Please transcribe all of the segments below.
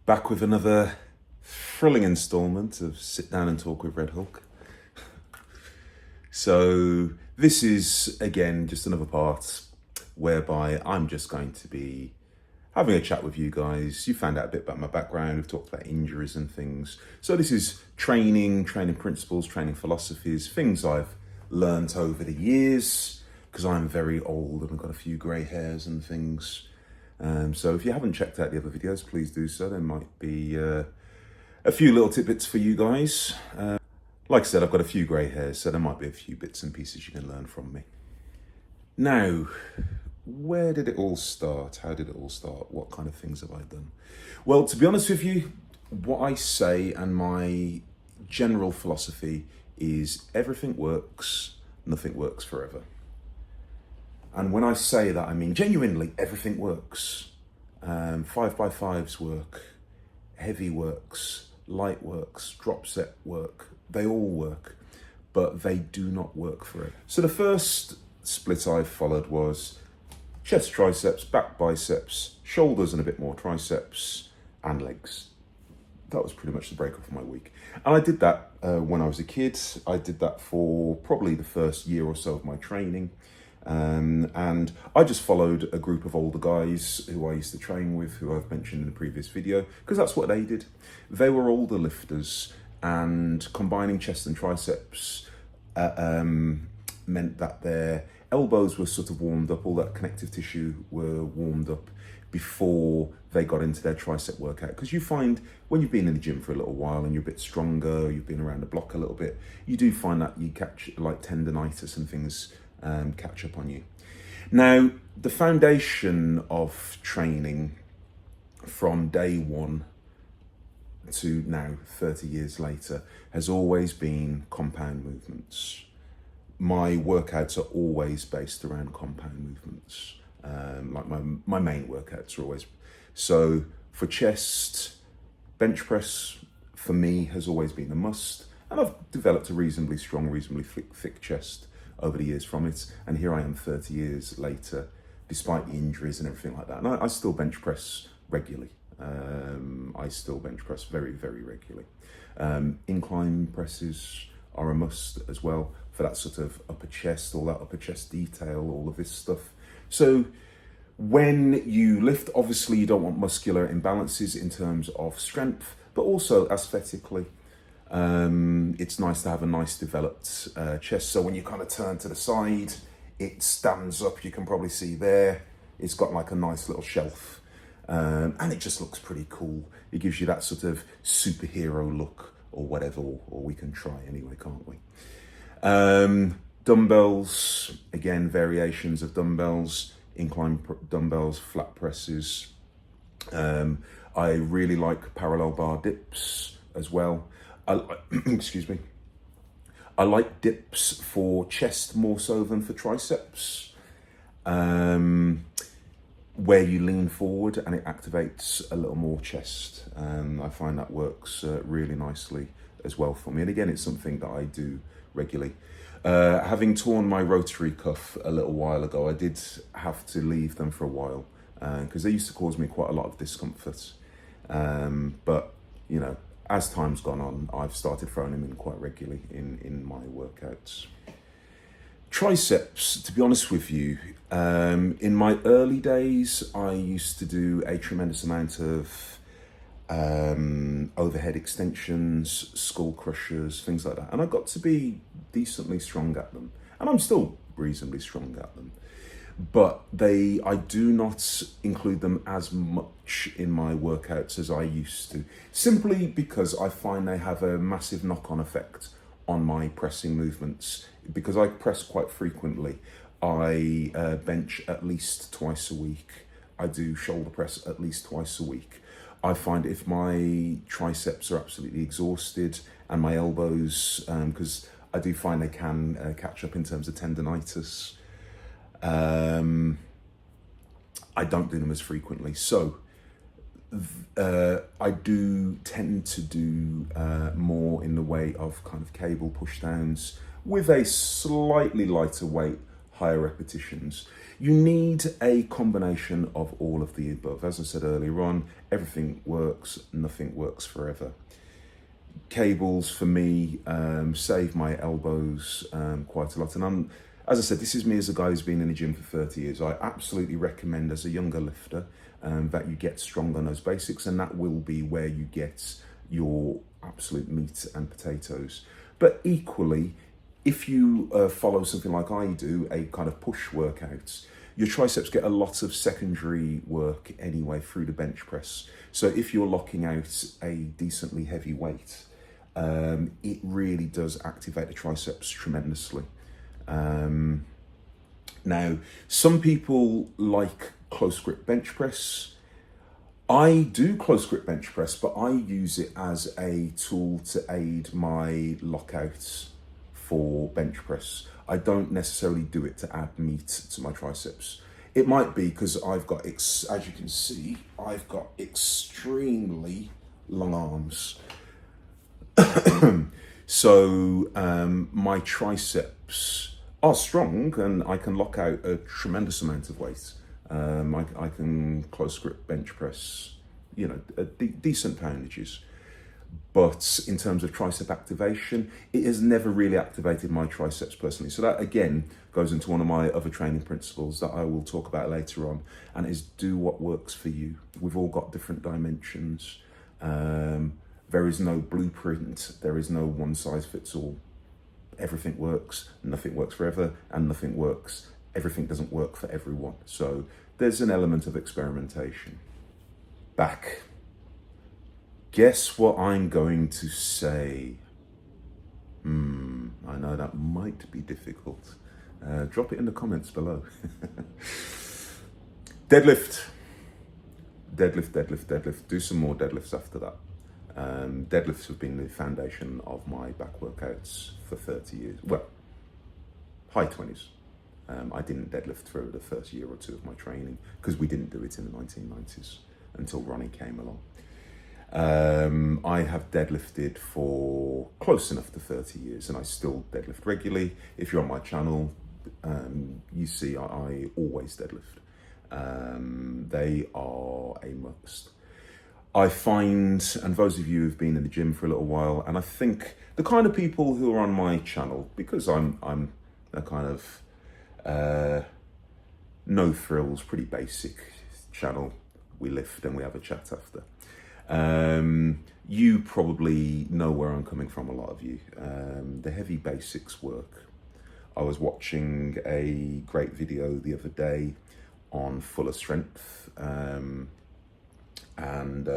Back with another thrilling instalment of Sit Down and Talk with Red Hulk. So this is, again, just another part whereby I'm just going to be having a chat with you guys. You found out a bit about my background. We've talked about injuries and things. So this is training principles, training philosophies, things I've learnt over the years, because I'm very old and I've got a few grey hairs and things. So if you haven't checked out the other videos, please do so. There might be a few little tidbits for you guys. Like I said, I've got a few grey hairs, so there might be a few bits and pieces you can learn from me. Now, where did it all start? How did it all start? What kind of things have I done? Well, to be honest with you, what I say and my general philosophy is everything works, nothing works forever. And when I say that, I mean genuinely everything works. 5x5s work, heavy works, light works, drop set work. They all work, but they do not work forever. So the first split I followed was chest triceps, back biceps, shoulders and a bit more triceps, and legs. That was pretty much the breakup of my week. And I did that when I was a kid. I did that for probably the first year or so of my training. And I just followed a group of older guys who I used to train with, who I've mentioned in the previous video, because that's what they did. They were older lifters, and combining chest and triceps meant that their elbows were sort of warmed up, all that connective tissue were warmed up before they got into their tricep workout. Because you find when you've been in the gym for a little while and you're a bit stronger, you've been around the block a little bit, you do find that you catch like tendonitis and things catch up on you. Now, the foundation of training from day one to now, 30 years later, has always been compound movements. My workouts are always based around compound movements. Like my main workouts are always. So for chest, bench press for me has always been a must. And I've developed a reasonably strong, reasonably thick chest over the years from it. And here I am 30 years later, despite the injuries and everything like that. And I still bench press regularly. I still bench press very, very regularly. Incline presses are a must as well for that sort of upper chest, all that upper chest detail, all of this stuff. So when you lift, obviously you don't want muscular imbalances in terms of strength, but also aesthetically. It's nice to have a nice developed chest. So when you kind of turn to the side, it stands up. You can probably see there, it's got like a nice little shelf. And it just looks pretty cool. It gives you that sort of superhero look or whatever, or we can try anyway, can't we? Dumbbells, again, variations of dumbbells, incline dumbbells, flat presses. I really like parallel bar dips as well. Excuse me. I like dips for chest more so than for triceps. Where you lean forward and it activates a little more chest. I find that works really nicely as well for me. And again, it's something that I do regularly. Having torn my rotary cuff a little while ago, I did have to leave them for a while because they used to cause me quite a lot of discomfort. But, you know, as time's gone on, I've started throwing them in quite regularly in my workouts. Triceps, to be honest with you, in my early days, I used to do a tremendous amount of overhead extensions, skull crushers, things like that. And I got to be decently strong at them. And I'm still reasonably strong at them. But I do not include them as much in my workouts as I used to, simply because I find they have a massive knock-on effect on my pressing movements. Because I press quite frequently, I bench at least twice a week. I do shoulder press at least twice a week. I find if my triceps are absolutely exhausted and my elbows, because I do find they can catch up in terms of tendonitis, I don't do them as frequently. So I do tend to do more in the way of kind of cable pushdowns with a slightly lighter weight, higher repetitions. You need a combination of all of the above. As I said earlier on, everything works, nothing works forever. Cables for me save my elbows quite a lot. And as I said, this is me as a guy who's been in the gym for 30 years. I absolutely recommend as a younger lifter that you get strong on those basics, and that will be where you get your absolute meat and potatoes. But equally, if you follow something like I do, a kind of push workout, your triceps get a lot of secondary work anyway through the bench press. So if you're locking out a decently heavy weight, it really does activate the triceps tremendously. Now, some people like close grip bench press. I do close grip bench press, but I use it as a tool to aid my lockouts for bench press. I don't necessarily do it to add meat to my triceps. It might be because I've got, as you can see, I've got extremely long arms. So my triceps are strong and I can lock out a tremendous amount of weight. I can close grip bench press, decent poundages. But in terms of tricep activation, it has never really activated my triceps personally. So that again goes into one of my other training principles that I will talk about later on, and is do what works for you. We've all got different dimensions. There is no blueprint. There is no one size fits all. Everything works, nothing works forever, and nothing works. Everything doesn't work for everyone. So there's an element of experimentation. Back. Guess what I'm going to say? I know that might be difficult. Drop it in the comments below. Deadlift. Deadlift. Do some more deadlifts after that. Deadlifts have been the foundation of my back workouts for 30 years. Well, high 20s. I didn't deadlift for the first year or two of my training because we didn't do it in the 1990s until Ronnie came along. I have deadlifted for close enough to 30 years and I still deadlift regularly. If you're on my channel, you see I always deadlift. They are a must. I find, and those of you who've been in the gym for a little while, and I think the kind of people who are on my channel, because I'm a kind of no frills, pretty basic channel. We lift and we have a chat after. You probably know where I'm coming from, a lot of you. The heavy basics work. I was watching a great video the other day on Fuller Strength, and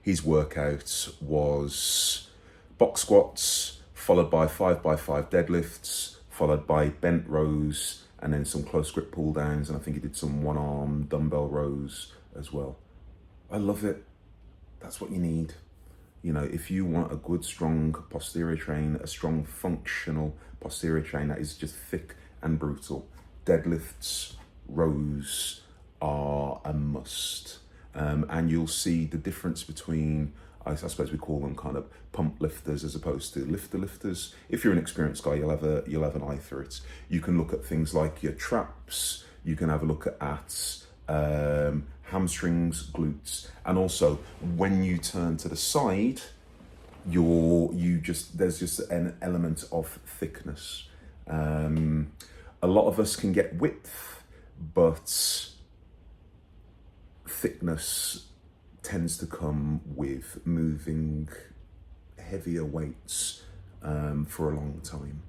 his workout was box squats, followed by 5x5 deadlifts, followed by bent rows, and then some close grip pull downs, and I think he did some one arm dumbbell rows as well. I love it. That's what you need. If you want a good, strong posterior train, a strong functional posterior train that is just thick and brutal, deadlifts, rows are a must. And you'll see the difference between, I suppose we call them kind of pump lifters as opposed to lifter lifters. If you're an experienced guy, you'll have an eye for it. You can look at things like your traps. You can have a look at hamstrings, glutes, and also when you turn to the side, there's just an element of thickness. A lot of us can get width, but thickness tends to come with moving heavier weights for a long time.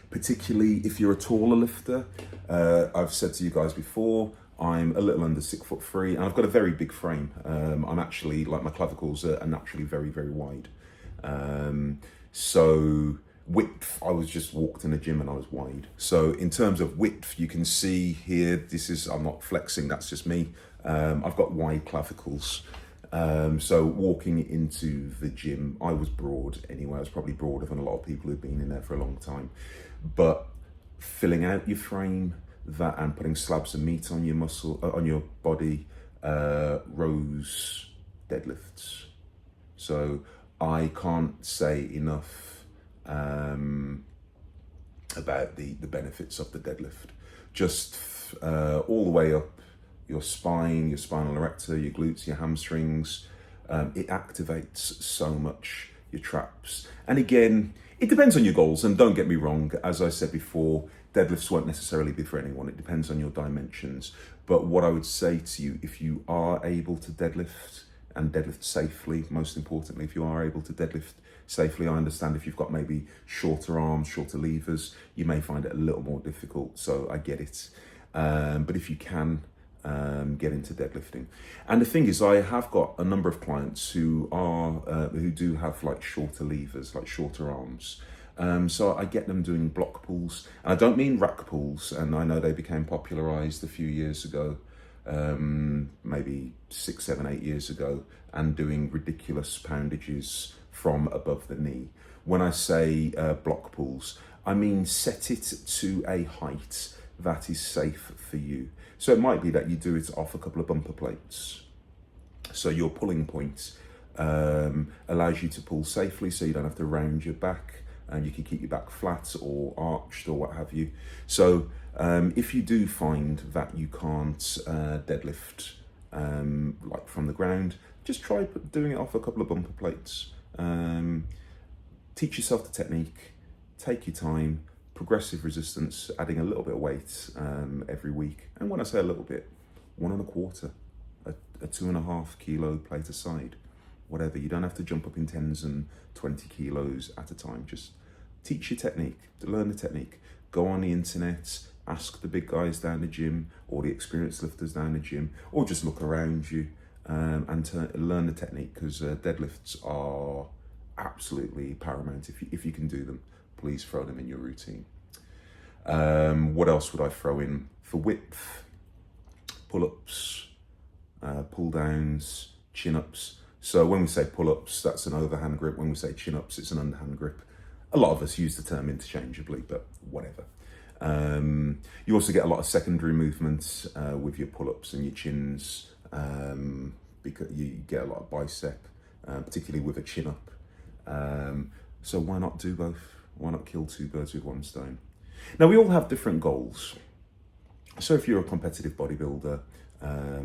Particularly if you're a taller lifter. I've said to you guys before, I'm a little under 6'3" and I've got a very big frame. I'm actually, like, my clavicles are naturally very, very wide. So width, I was just walked in the gym and I was wide. So in terms of width, you can see here, I'm not flexing, that's just me. I've got wide clavicles. So walking into the gym, I was broad anyway. I was probably broader than a lot of people who've been in there for a long time. But filling out your frame, that and putting slabs of meat on your muscle, on your body, rows, deadlifts. So I can't say enough about the benefits of the deadlift. Just all the way up your spine, your spinal erector, your glutes, your hamstrings. It activates so much your traps. And again, it depends on your goals. And don't get me wrong, as I said before, deadlifts won't necessarily be for anyone. It depends on your dimensions. But what I would say to you, if you are able to deadlift and deadlift safely, most importantly, if you are able to deadlift safely, I understand if you've got maybe shorter arms, shorter levers, you may find it a little more difficult. So I get it. But if you can, get into deadlifting. And the thing is, I have got a number of clients who do have like shorter levers, like shorter arms. So I get them doing block pulls. And I don't mean rack pulls, and I know they became popularized a few years ago, maybe 6, 7, 8 years ago, and doing ridiculous poundages from above the knee. When I say block pulls, I mean set it to a height that is safe for you. So it might be that you do it off a couple of bumper plates. So your pulling point allows you to pull safely, so you don't have to round your back, and you can keep your back flat or arched or what have you. So if you do find that you can't deadlift like from the ground, just try doing it off a couple of bumper plates. Teach yourself the technique, take your time, progressive resistance, adding a little bit of weight every week. And when I say a little bit, 1 1/4, a 2.5 kilo plate aside, whatever. You don't have to jump up in 10s and 20 kilos at a time. Just teach your technique, learn the technique. Go on the internet, ask the big guys down the gym or the experienced lifters down the gym, or just look around you and learn the technique, because deadlifts are absolutely paramount. If you can do them, please throw them in your routine. What else would I throw in for width? Pull-ups, pull-downs, chin-ups. So when we say pull-ups, that's an overhand grip. When we say chin-ups, it's an underhand grip. A lot of us use the term interchangeably, but whatever. You also get a lot of secondary movements with your pull-ups and your chins, because you get a lot of bicep, particularly with a chin-up. So why not do both? Why not kill 2 birds with 1 stone? Now, we all have different goals. So if you're a competitive bodybuilder,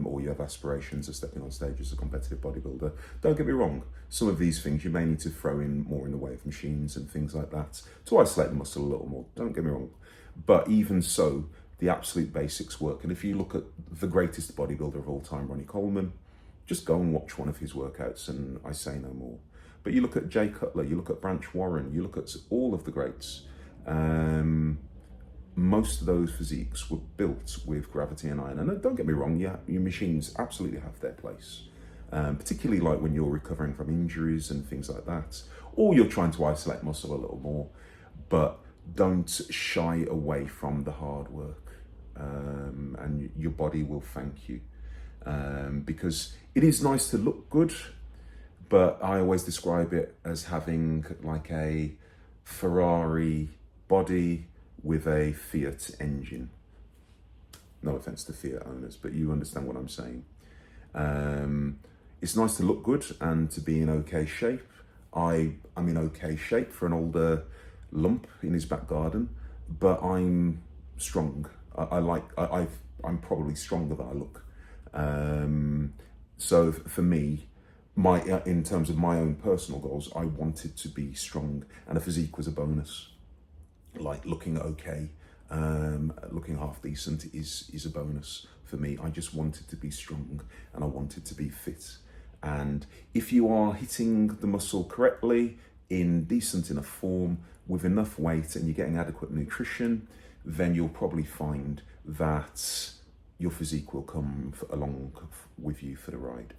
or you have aspirations of stepping on stage as a competitive bodybuilder, don't get me wrong, some of these things you may need to throw in more in the way of machines and things like that to isolate the muscle a little more, don't get me wrong. But even so, the absolute basics work. And if you look at the greatest bodybuilder of all time, Ronnie Coleman, just go and watch one of his workouts and I say no more. But you look at Jay Cutler, you look at Branch Warren, you look at all of the greats, most of those physiques were built with gravity and iron. And don't get me wrong, your machines absolutely have their place, particularly like when you're recovering from injuries and things like that, or you're trying to isolate muscle a little more. But don't shy away from the hard work, and your body will thank you, because it is nice to look good, but I always describe it as having like a Ferrari body with a Fiat engine. No offense to Fiat owners, but you understand what I'm saying. It's nice to look good and to be in okay shape. I'm in okay shape for an older lump in his back garden, but I'm strong. I'm probably stronger than I look. So for me, in terms of my own personal goals, I wanted to be strong, and a physique was a bonus. Like looking okay, looking half decent is a bonus for me. I just wanted to be strong and I wanted to be fit. And if you are hitting the muscle correctly, in decent enough form, with enough weight, and you're getting adequate nutrition, then you'll probably find that your physique will come along with you for the ride.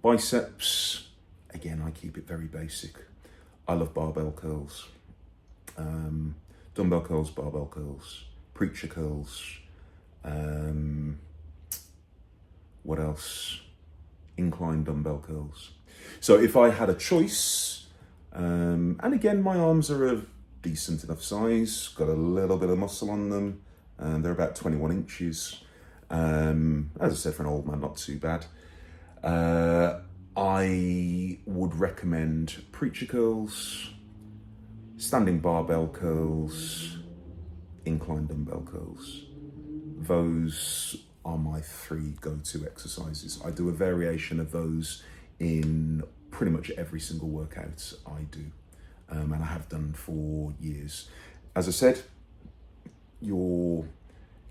Biceps, again, I keep it very basic. I love barbell curls. Dumbbell curls, barbell curls, preacher curls, what else? Incline dumbbell curls. So if I had a choice, and again, my arms are a decent enough size, got a little bit of muscle on them, and they're about 21 inches. As I said, for an old man, not too bad. I would recommend preacher curls, standing barbell curls, incline dumbbell curls. Those are my three go-to exercises. I do a variation of those in pretty much every single workout I do, and I have done for years. As I said, your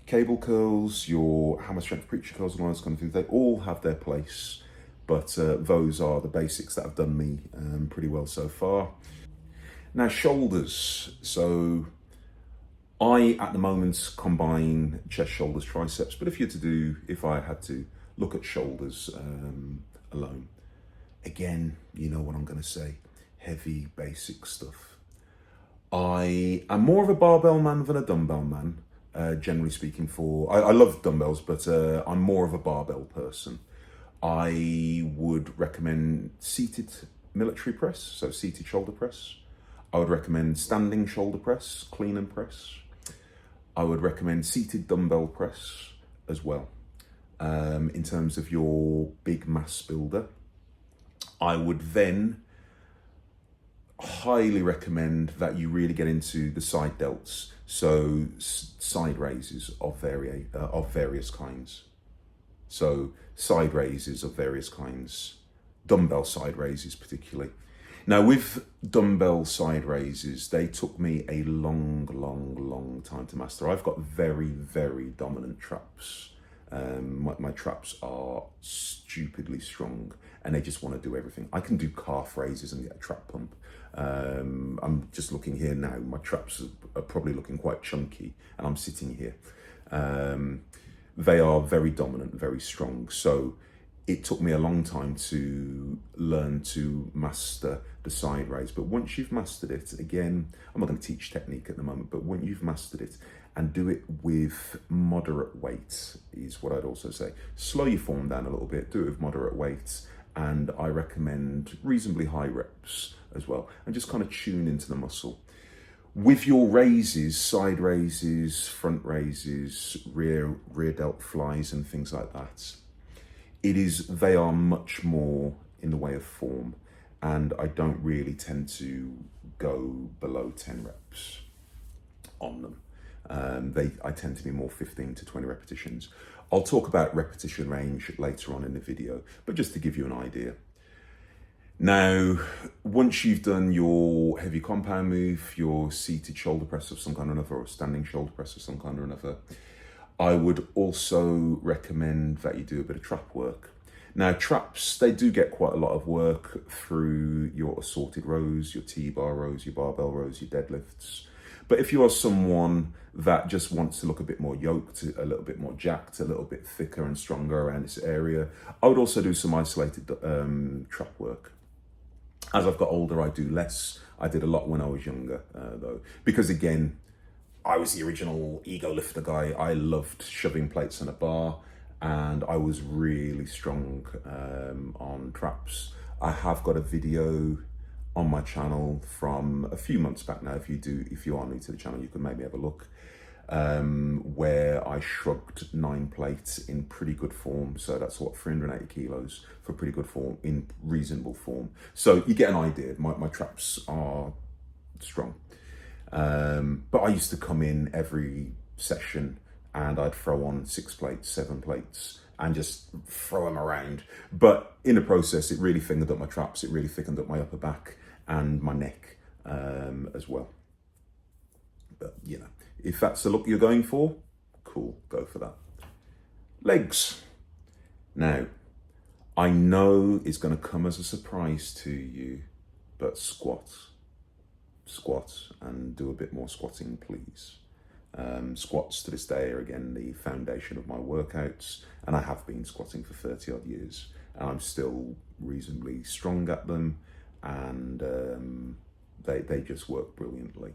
cable curls, your hammer strength preacher curls, and all those kind of things, they all have their place, but those are the basics that have done me pretty well so far. Now, shoulders. So I, at the moment, combine chest, shoulders, triceps, but if I had to look at shoulders alone, again, you know what I'm going to say, heavy, basic stuff. I am more of a barbell man than a dumbbell man, generally speaking. I love dumbbells, but I'm more of a barbell person. I would recommend seated military press, so seated shoulder press. I would recommend standing shoulder press, clean and press. I would recommend seated dumbbell press as well. In terms of your big mass builder, I would then highly recommend that you really get into the side delts, so side raises of various kinds. So side raises of various kinds, dumbbell side raises particularly. Now, with dumbbell side raises, they took me a long time to master. I've got very, very dominant traps. My traps are stupidly strong and they just want to do everything. I can do calf raises and get a trap pump. I'm just looking here now. My traps are probably looking quite chunky and I'm sitting here. They are very dominant, very strong. So it took me a long time to learn to master the side raise. But once you've mastered it, again, I'm not going to teach technique at the moment, but when you've mastered it and do it with moderate weight is what I'd also say. Slow your form down a little bit, do it with moderate weights. And I recommend reasonably high reps as well. And just kind of tune into the muscle. With your raises, side raises, front raises, rear delt flies and things like that, they are much more in the way of form, and I don't really tend to go below 10 reps on them. I tend to be more 15 to 20 repetitions. I'll talk about repetition range later on in the video, but just to give you an idea. Now, once you've done your heavy compound move, your seated shoulder press of some kind or another, or standing shoulder press of some kind or another, I would also recommend that you do a bit of trap work. Now, traps, they do get quite a lot of work through your assorted rows, your T-bar rows, your barbell rows, your deadlifts. But if you are someone that just wants to look a bit more yoked, a little bit more jacked, a little bit thicker and stronger around this area, I would also do some isolated trap work. As I've got older, I do less. I did a lot when I was younger, though, because again, I was the original ego lifter guy. I loved shoving plates on a bar, and I was really strong on traps. I have got a video on my channel from a few months back now. If you are new to the channel, you can maybe have a look, where I shrugged 9 plates in pretty good form. So that's 380 kilos for pretty good form, in reasonable form. So you get an idea. My traps are strong. But I used to come in every session and I'd throw on 6 plates, 7 plates, and just throw them around. But in the process, it really fingered up my traps. It really thickened up my upper back and my neck as well. But, you know, if that's the look you're going for, cool, go for that. Legs. Now, I know it's going to come as a surprise to you, but squats, and do a bit more squatting, please. Squats to this day are again the foundation of my workouts, and I have been squatting for 30 odd years, and I'm still reasonably strong at them, and they just work brilliantly.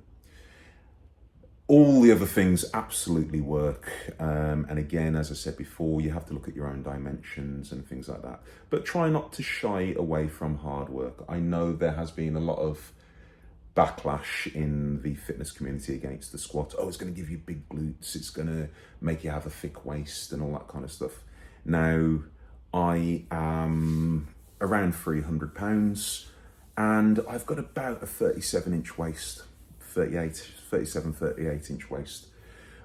All the other things absolutely work, and again, as I said before, you have to look at your own dimensions and things like that, but try not to shy away from hard work. I know there has been a lot of backlash in the fitness community against the squat. Oh, it's going to give you big glutes, it's going to make you have a thick waist and all that kind of stuff. Now, I am around 300 pounds and I've got about a 37-inch waist. 38, 37, 38 inch waist,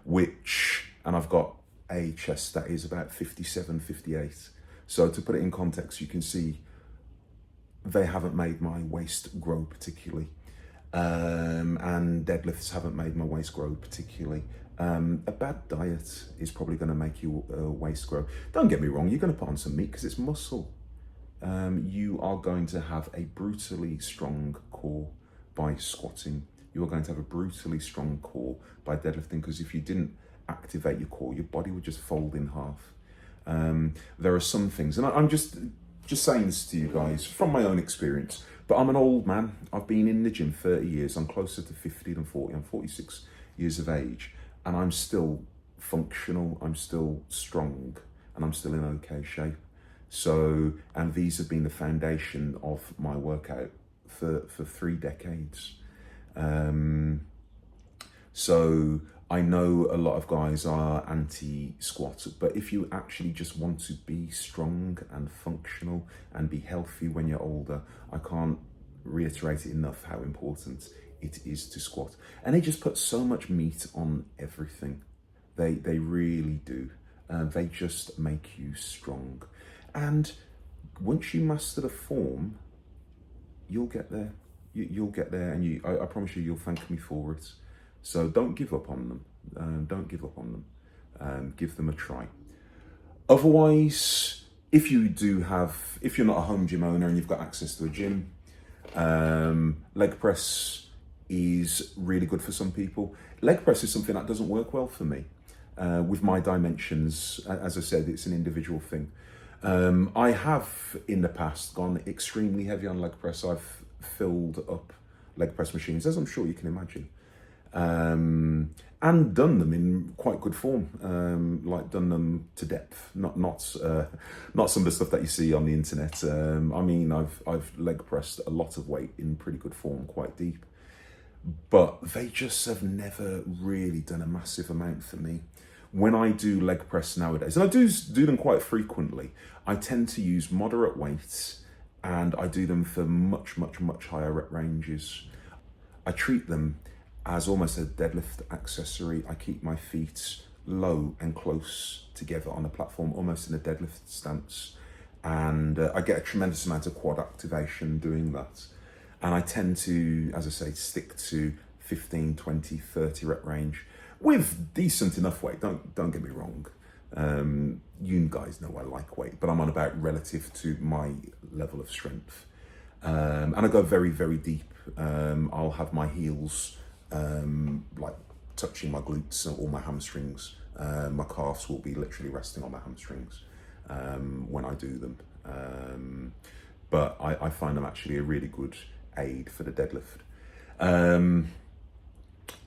and I've got a chest that is about 57, 58. So to put it in context, you can see they haven't made my waist grow particularly. And deadlifts haven't made my waist grow particularly. A bad diet is probably going to make your waist grow. Don't get me wrong, you're going to put on some meat because it's muscle. You are going to have a brutally strong core by squatting. You are going to have a brutally strong core by deadlifting, because if you didn't activate your core, your body would just fold in half. There are some things, and I'm just saying this to you guys from my own experience, but I'm an old man. I've been in the gym 30 years. I'm closer to 50 than 40. I'm 46 years of age, and I'm still functional. I'm still strong, and I'm still in okay shape. So, and these have been the foundation of my workout for 3 decades. So I know a lot of guys are anti-squat, but if you actually just want to be strong and functional and be healthy when you're older, I can't reiterate enough how important it is to squat. And they just put so much meat on everything. They really do. They just make you strong. And once you master the form, you'll get there. You'll get there, and I promise you'll thank me for it. So don't give up on them. Don't give up on them. Give them a try. Otherwise, if you're not a home gym owner and you've got access to a gym, leg press is really good for some people. Leg press is something that doesn't work well for me. With my dimensions, as I said, it's an individual thing. I have in the past gone extremely heavy on leg press. I've filled up leg press machines, as I'm sure you can imagine, and done them in quite good form, like done them to depth, not some of the stuff that you see on the internet. I mean, I've leg pressed a lot of weight in pretty good form, quite deep, but they just have never really done a massive amount for me. When I do leg press nowadays, and I do them quite frequently, I tend to use moderate weights, and I do them for much, much, much higher rep ranges. I treat them as almost a deadlift accessory. I keep my feet low and close together on the platform, almost in a deadlift stance. And I get a tremendous amount of quad activation doing that. And I tend to, as I say, stick to 15, 20, 30 rep range with decent enough weight. Don't get me wrong. You guys know I like weight, but I'm on about relative to my level of strength. And I go very, very deep. I'll have my heels like touching my glutes or my hamstrings. My calves will be literally resting on my hamstrings when I do them. But I find them actually a really good aid for the deadlift.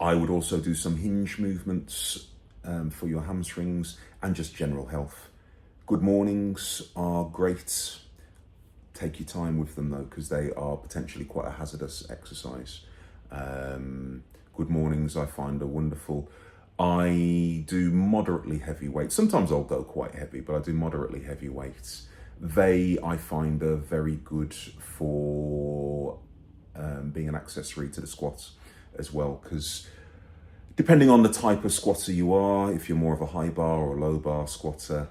I would also do some hinge movements for your hamstrings and just general health. Good mornings are great. Take your time with them though, because they are potentially quite a hazardous exercise. Good mornings I find are wonderful. I do moderately heavy weights. Sometimes I'll go quite heavy, but I do moderately heavy weights. They, I find, are very good for being an accessory to the squats as well, because depending on the type of squatter you are, if you're more of a high bar or a low bar squatter,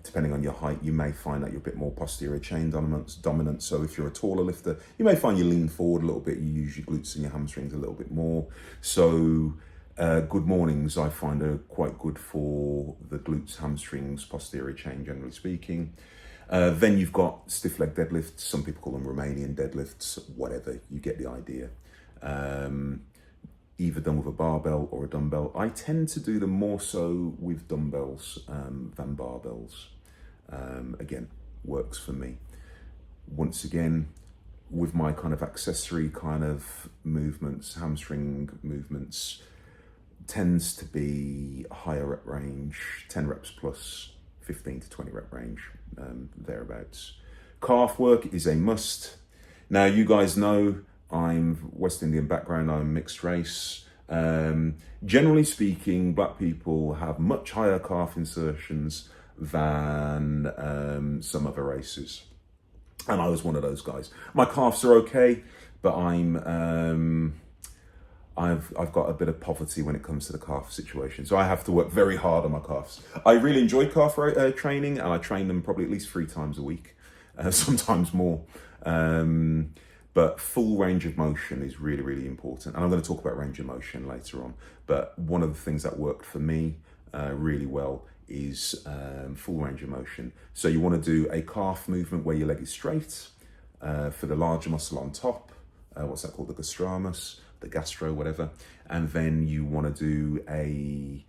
depending on your height, you may find that you're a bit more posterior chain dominant. So if you're a taller lifter, you may find you lean forward a little bit, you use your glutes and your hamstrings a little bit more. So good mornings I find are quite good for the glutes, hamstrings, posterior chain, generally speaking. Then you've got stiff leg deadlifts. Some people call them Romanian deadlifts, whatever, you get the idea. Either done with a barbell or a dumbbell. I tend to do them more so with dumbbells than barbells. Again, works for me. Once again, with my kind of accessory kind of movements, hamstring movements, tends to be higher rep range, 10 reps plus, 15 to 20 rep range, thereabouts. Calf work is a must. Now, you guys know I'm West Indian background, I'm mixed race. Generally speaking, black people have much higher calf insertions than some other races. And I was one of those guys. My calves are okay, but I'm I've got a bit of poverty when it comes to the calf situation, so I have to work very hard on my calves. I really enjoy calf training, and I train them probably at least 3 times a week, sometimes more. But full range of motion is really, really important. And I'm going to talk about range of motion later on. But one of the things that worked for me really well is full range of motion. So you want to do a calf movement where your leg is straight for the larger muscle on top. What's that called? The gastrocnemius, the gastro, whatever. And then you want to do a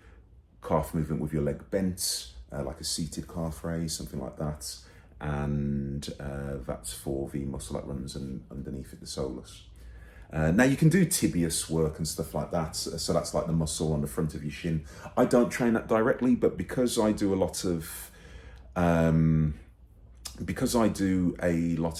calf movement with your leg bent, like a seated calf raise, something like that. And that's for the muscle that runs underneath it, the soleus. Now you can do tibius work and stuff like that, so that's like the muscle on the front of your shin. I don't train that directly, but because I do a lot of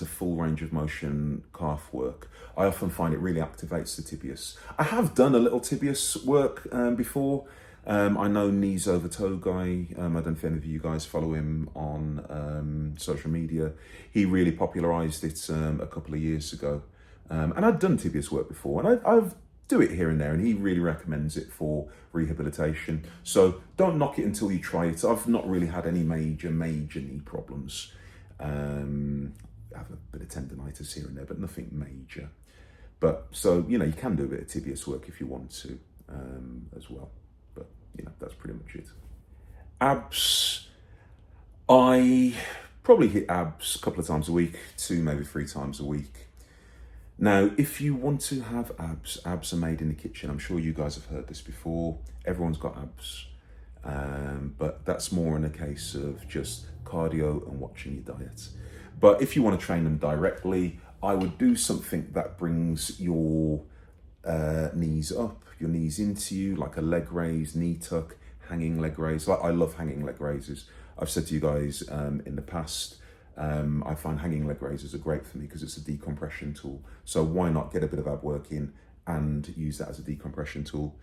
full range of motion calf work, I often find it really activates the tibius. I have done a little tibius work before. I know Knees Over Toe guy. I don't know if any of you guys follow him on social media. He really popularised it a couple of years ago. And I'd done tibius work before, and I've do it here and there, and he really recommends it for rehabilitation. So don't knock it until you try it. I've not really had any major knee problems. I have a bit of tendonitis here and there, but nothing major. But so, you can do a bit of tibius work if you want to as well. But, that's pretty much it. Abs. I probably hit abs a couple of times a week, 2, maybe 3 times a week. Now, if you want to have abs are made in the kitchen. I'm sure you guys have heard this before. Everyone's got abs. But that's more in a case of just cardio and watching your diet. But if you want to train them directly, I would do something that brings your knees up, your knees into you, like a leg raise, knee tuck, hanging leg raise. I love hanging leg raises. I've said to you guys in the past, I find hanging leg raises are great for me because it's a decompression tool. So why not get a bit of ab work in and use that as a decompression tool?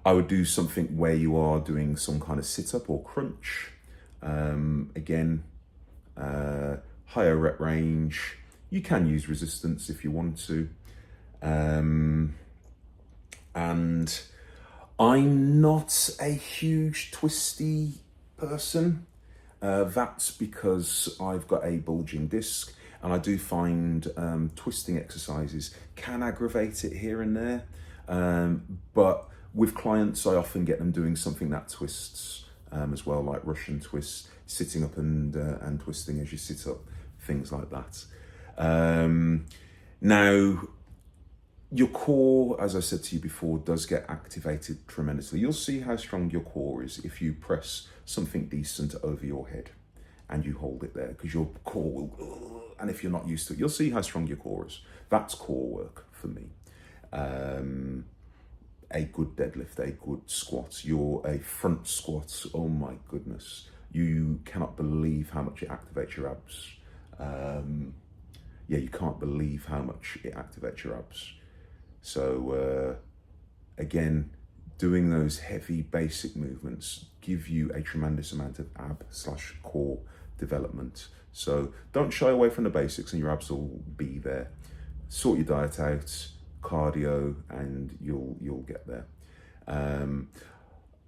I would do something where you are doing some kind of sit-up or crunch. Again, higher rep range. You can use resistance if you want to. And I'm not a huge twisty person. That's because I've got a bulging disc, and I do find twisting exercises can aggravate it here and there. But with clients, I often get them doing something that twists as well, like Russian twists, sitting up and twisting as you sit up, things like that. Now, your core, as I said to you before, does get activated tremendously. You'll see how strong your core is if you press something decent over your head and you hold it there, because your core will, and if you're not used to it, you'll see how strong your core is. That's core work for me. A good deadlift, a good squat, a front squat, oh my goodness. You cannot believe how much it activates your abs. You can't believe how much it activates your abs. So again, doing those heavy basic movements give you a tremendous amount of ab/core development. So don't shy away from the basics and your abs will be there. Sort your diet out, cardio, and you'll get there.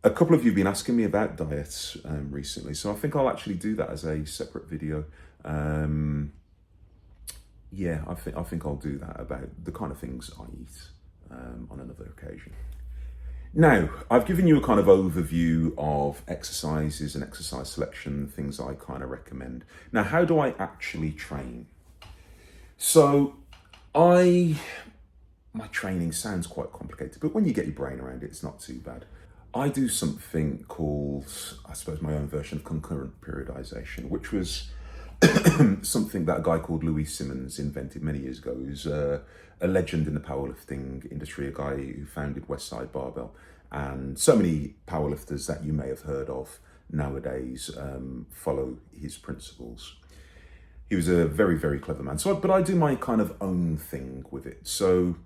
A couple of you have been asking me about diets recently, so I think I'll actually do that as a separate video. I think I'll do that about the kind of things I eat on another occasion. Now, I've given you a kind of overview of exercises and exercise selection, things I kind of recommend. Now, how do I actually train? So, my training sounds quite complicated, but when you get your brain around it, it's not too bad. I do something called, I suppose, my own version of concurrent periodization, which was something that a guy called Louis Simmons invented many years ago. He's a legend in the powerlifting industry, a guy who founded Westside Barbell. And so many powerlifters that you may have heard of nowadays follow his principles. He was a very, very clever man. But I do my kind of own thing with it. So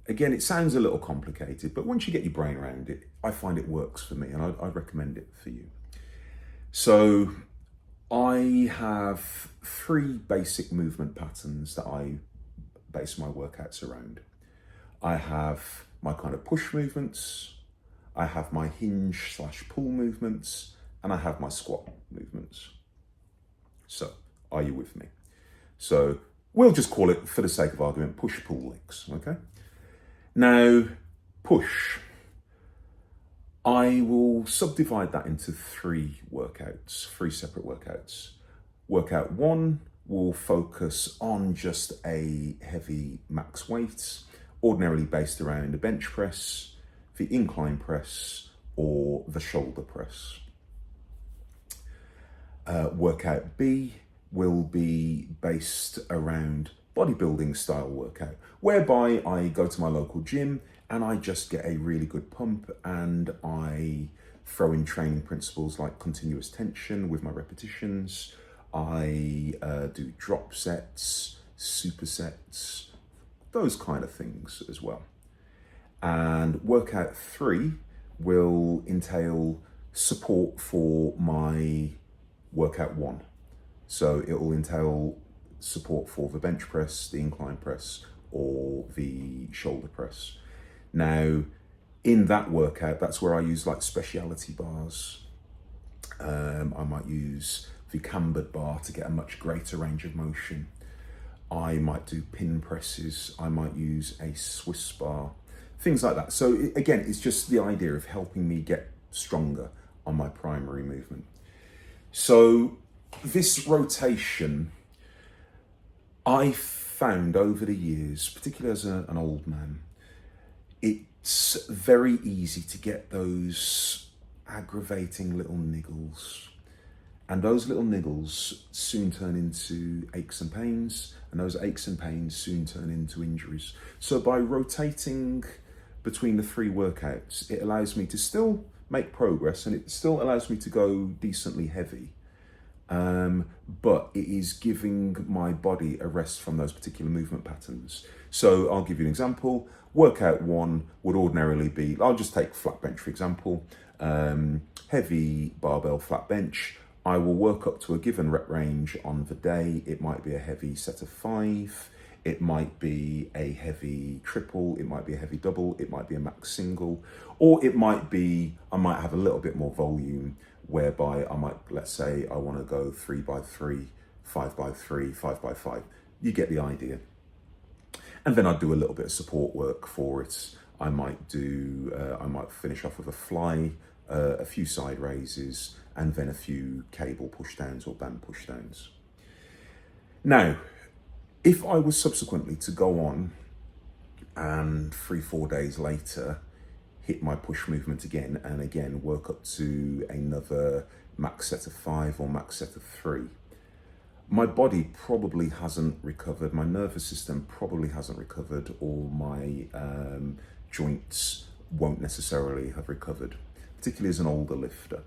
again, it sounds a little complicated, but once you get your brain around it, I find it works for me, and I'd recommend it for you. So I have 3 basic movement patterns that I base my workouts around. I have my kind of push movements, I have my hinge / pull movements, and I have my squat movements. So, are you with me? So, we'll just call it, for the sake of argument, push-pull legs, okay? Now, push. I will subdivide that into three separate workouts. Workout 1 will focus on just a heavy max weight, ordinarily based around the bench press, the incline press, or the shoulder press. Workout B will be based around bodybuilding style workout, whereby I go to my local gym and I just get a really good pump, and I throw in training principles like continuous tension with my repetitions. I do drop sets, supersets, those kind of things as well. And workout 3 will entail support for my workout 1. So it will entail support for the bench press, the incline press, or the shoulder press. Now, in that workout, that's where I use like speciality bars. I might use the cambered bar to get a much greater range of motion. I might do pin presses. I might use a Swiss bar, things like that. So again, it's just the idea of helping me get stronger on my primary movement. So this rotation, I found over the years, particularly as an old man, it's very easy to get those aggravating little niggles. And those little niggles soon turn into aches and pains, and those aches and pains soon turn into injuries. So by rotating between the 3 workouts, it allows me to still make progress, and it still allows me to go decently heavy. But it is giving my body a rest from those particular movement patterns. So I'll give you an example. Workout 1 would ordinarily be, I'll just take flat bench for example, heavy barbell flat bench. I will work up to a given rep range on the day. It might be a heavy set of 5. It might be a heavy triple. It might be a heavy double. It might be a max single. Or it might be, I might have a little bit more volume, whereby I might, let's say I want to go 3x3, 5x3, 5x5. You get the idea. And then I'd do a little bit of support work for it. I might finish off with a fly, a few side raises, and then a few cable push downs or band push downs. Now, if I was subsequently to go on and 3-4 days later hit my push movement again and again work up to another max set of 5 or max set of 3, my body probably hasn't recovered, my nervous system probably hasn't recovered, or my joints won't necessarily have recovered, particularly as an older lifter.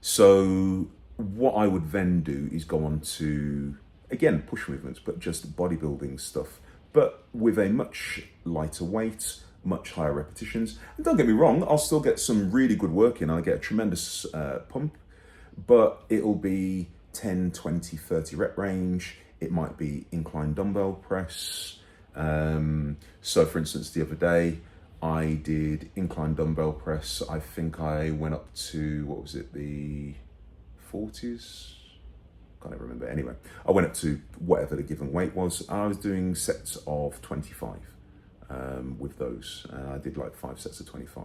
So what I would then do is go on to, again, push movements, but just bodybuilding stuff, but with a much lighter weight, much higher repetitions. And don't get me wrong, I'll still get some really good work in. I'll get a tremendous pump, but it'll be 10, 20, 30 rep range. It might be incline dumbbell press. So for instance, the other day, I did incline dumbbell press. I think I went up to, what was it, the 40s? Can't even remember. Anyway, I went up to whatever the given weight was. I was doing sets of 25 with those. I did like 5 sets of 25.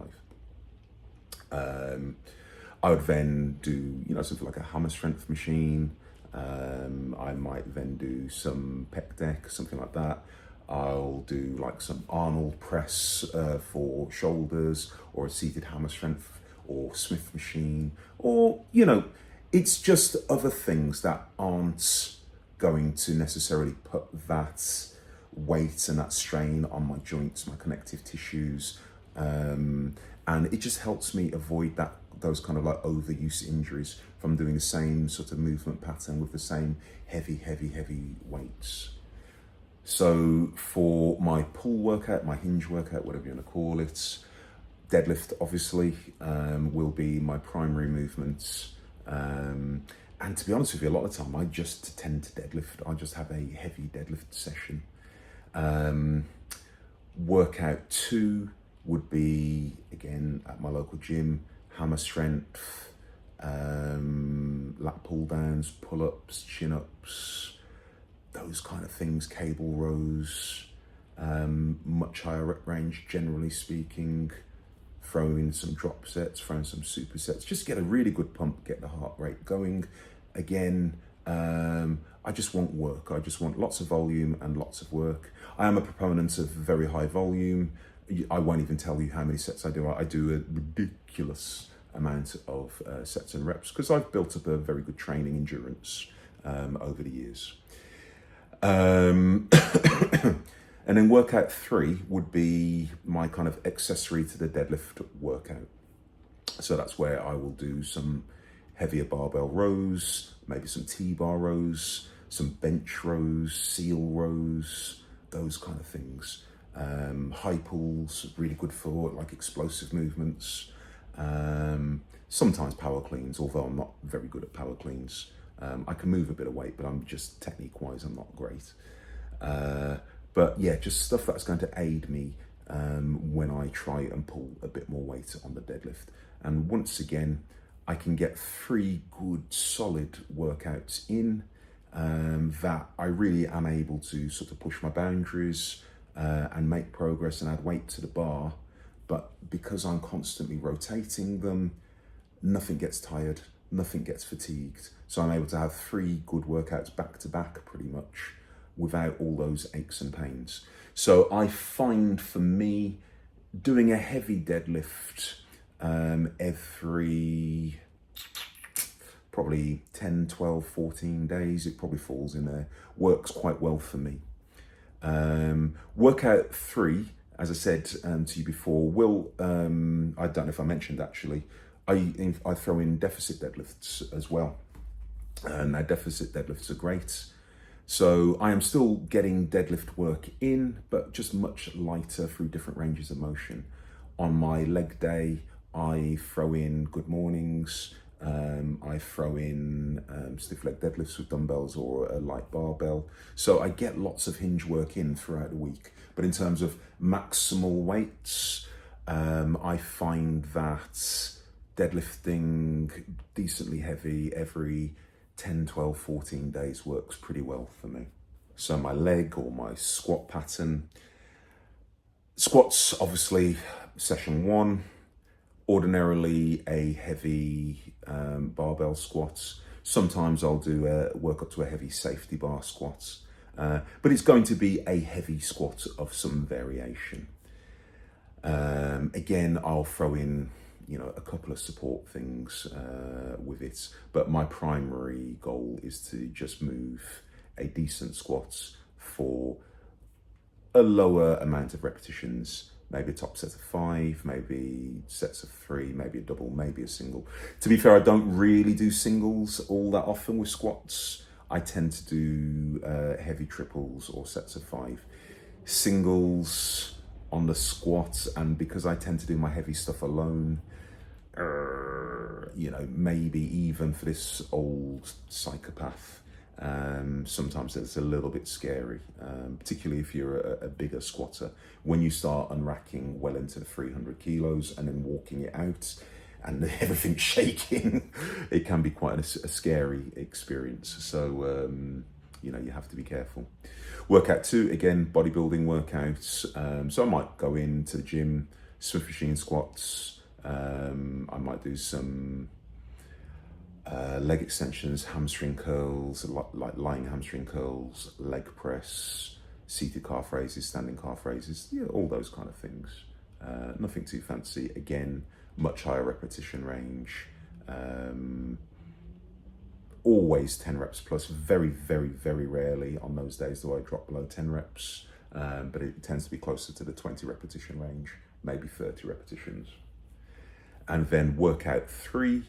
I would then do, something like a hammer strength machine. I might then do some pec deck, something like that. I'll do like some Arnold press for shoulders, or a seated hammer strength, or Smith machine, or, it's just other things that aren't going to necessarily put that weight and that strain on my joints, my connective tissues. And it just helps me avoid those kind of like overuse injuries from doing the same sort of movement pattern with the same heavy weights. So for my pull workout, my hinge workout, whatever you want to call it, deadlift obviously will be my primary movements. And to be honest with you, a lot of the time I just tend to deadlift. I just have a heavy deadlift session. Workout 2 would be, again, at my local gym, hammer strength, lat pull downs, pull ups, chin ups, those kind of things, cable rows, much higher rep range, generally speaking, throw in some drop sets, throw in some supersets, just get a really good pump, get the heart rate going. Again, I just want work. I just want lots of volume and lots of work. I am a proponent of very high volume. I won't even tell you how many sets I do. I do a ridiculous amount of sets and reps because I've built up a very good training endurance over the years. And then workout 3 would be my kind of accessory to the deadlift workout. So that's where I will do some heavier barbell rows, maybe some T-bar rows, some bench rows, seal rows, those kind of things. High pulls, really good for like explosive movements. Sometimes power cleans, although I'm not very good at power cleans. I can move a bit of weight, but I'm just technique-wise, I'm not great. But yeah, just stuff that's going to aid me when I try and pull a bit more weight on the deadlift. And once again, I can get 3 good solid workouts in that I really am able to sort of push my boundaries and make progress and add weight to the bar. But because I'm constantly rotating them, nothing gets tired, nothing gets fatigued. So I'm able to have 3 good workouts back to back pretty much without all those aches and pains. So I find for me, doing a heavy deadlift every probably 10, 12, 14 days, it probably falls in there, works quite well for me. Workout 3, as I said to you before, will, I don't know if I mentioned actually, I throw in deficit deadlifts as well. And our deficit deadlifts are great. So I am still getting deadlift work in, but just much lighter through different ranges of motion. On my leg day, I throw in good mornings. I throw in stiff leg deadlifts with dumbbells or a light barbell. So I get lots of hinge work in throughout the week. But in terms of maximal weights, I find that deadlifting decently heavy every 10, 12, 14 days works pretty well for me. So my leg or my squat pattern. Squats, obviously, session 1. Ordinarily a heavy barbell squat. Sometimes I'll do work up to a heavy safety bar squat. But it's going to be a heavy squat of some variation. Again, I'll throw in a couple of support things with it, but my primary goal is to just move a decent squat for a lower amount of repetitions, maybe a top set of 5, maybe sets of 3, maybe a double, maybe a single. To be fair, I don't really do singles all that often with squats. I tend to do heavy triples or sets of 5. Singles on the squat, and because I tend to do my heavy stuff alone, maybe even for this old psychopath, sometimes it's a little bit scary, particularly if you're a bigger squatter. When you start unracking well into the 300 kilos and then walking it out and everything's shaking, it can be quite a scary experience. So, you have to be careful. Workout 2, again, bodybuilding workouts. So I might go into the gym, Smith machine squats. I might do some leg extensions, hamstring curls, like lying hamstring curls, leg press, seated calf raises, standing calf raises, all those kind of things. Nothing too fancy. Again, much higher repetition range. Always 10 reps plus. Very, very, very rarely on those days do I drop below 10 reps, but it tends to be closer to the 20 repetition range, maybe 30 repetitions. And then workout 3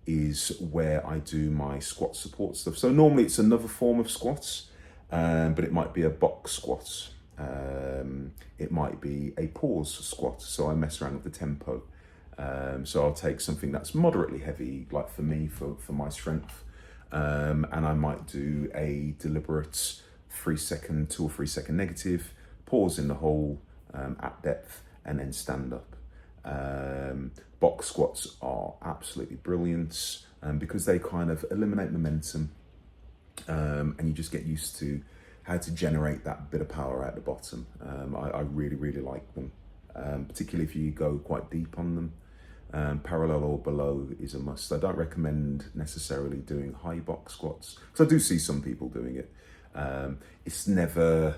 is where I do my squat support stuff. So normally it's another form of squats, but it might be a box squat. It might be a pause squat. So I mess around with the tempo. So I'll take something that's moderately heavy, like for me, for my strength. And I might do a deliberate 2 or 3 second negative, pause in the hole at depth, and then stand up. Box squats are absolutely brilliant because they kind of eliminate momentum, and you just get used to how to generate that bit of power at the bottom. I really, really like them, particularly if you go quite deep on them. Parallel or below is a must. I don't recommend necessarily doing high box squats because I do see some people doing it. It's never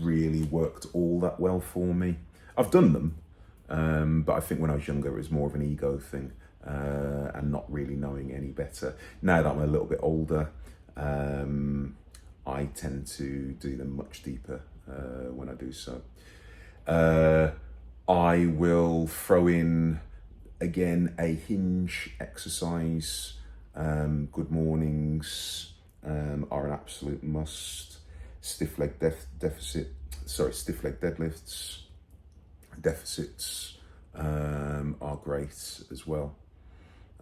really worked all that well for me. I've done them, but I think when I was younger it was more of an ego thing, and not really knowing any better. Now that I'm a little bit older, I tend to do them much deeper when I do so. I will throw in again a hinge exercise. Good mornings are an absolute must. Stiff leg deadlifts, deficits are great as well.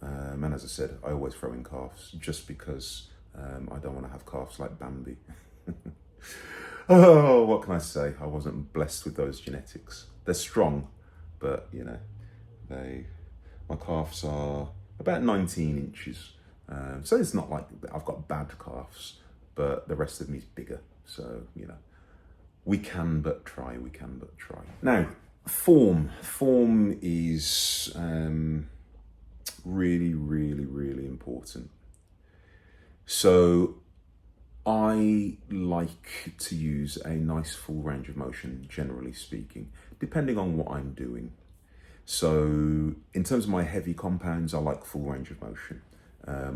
And as I said, I always throw in calves just because I don't want to have calves like Bambi. Oh, what can I say? I wasn't blessed with those genetics. They're strong, but you know, my calves are about 19 inches. So it's not like I've got bad calves, but the rest of me is bigger. So, you know, we can but try. Now, form is really, really, really important. So I like to use a nice full range of motion, generally speaking, depending on what I'm doing. So in terms of my heavy compounds, I like full range of motion,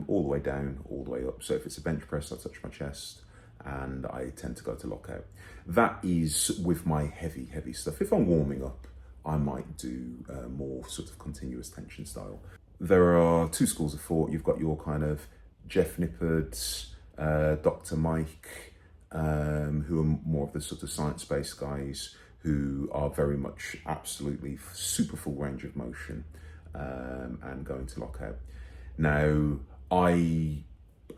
all the way down, all the way up. So if it's a bench press, I touch my chest and I tend to go to lockout. That is with my heavy stuff. If I'm warming up, I might do more sort of continuous tension style. There are two schools of thought. You've got your kind of Jeff Nippard, Dr. Mike, who are more of the sort of science-based guys who are very much absolutely super full range of motion and going to lockout. Now,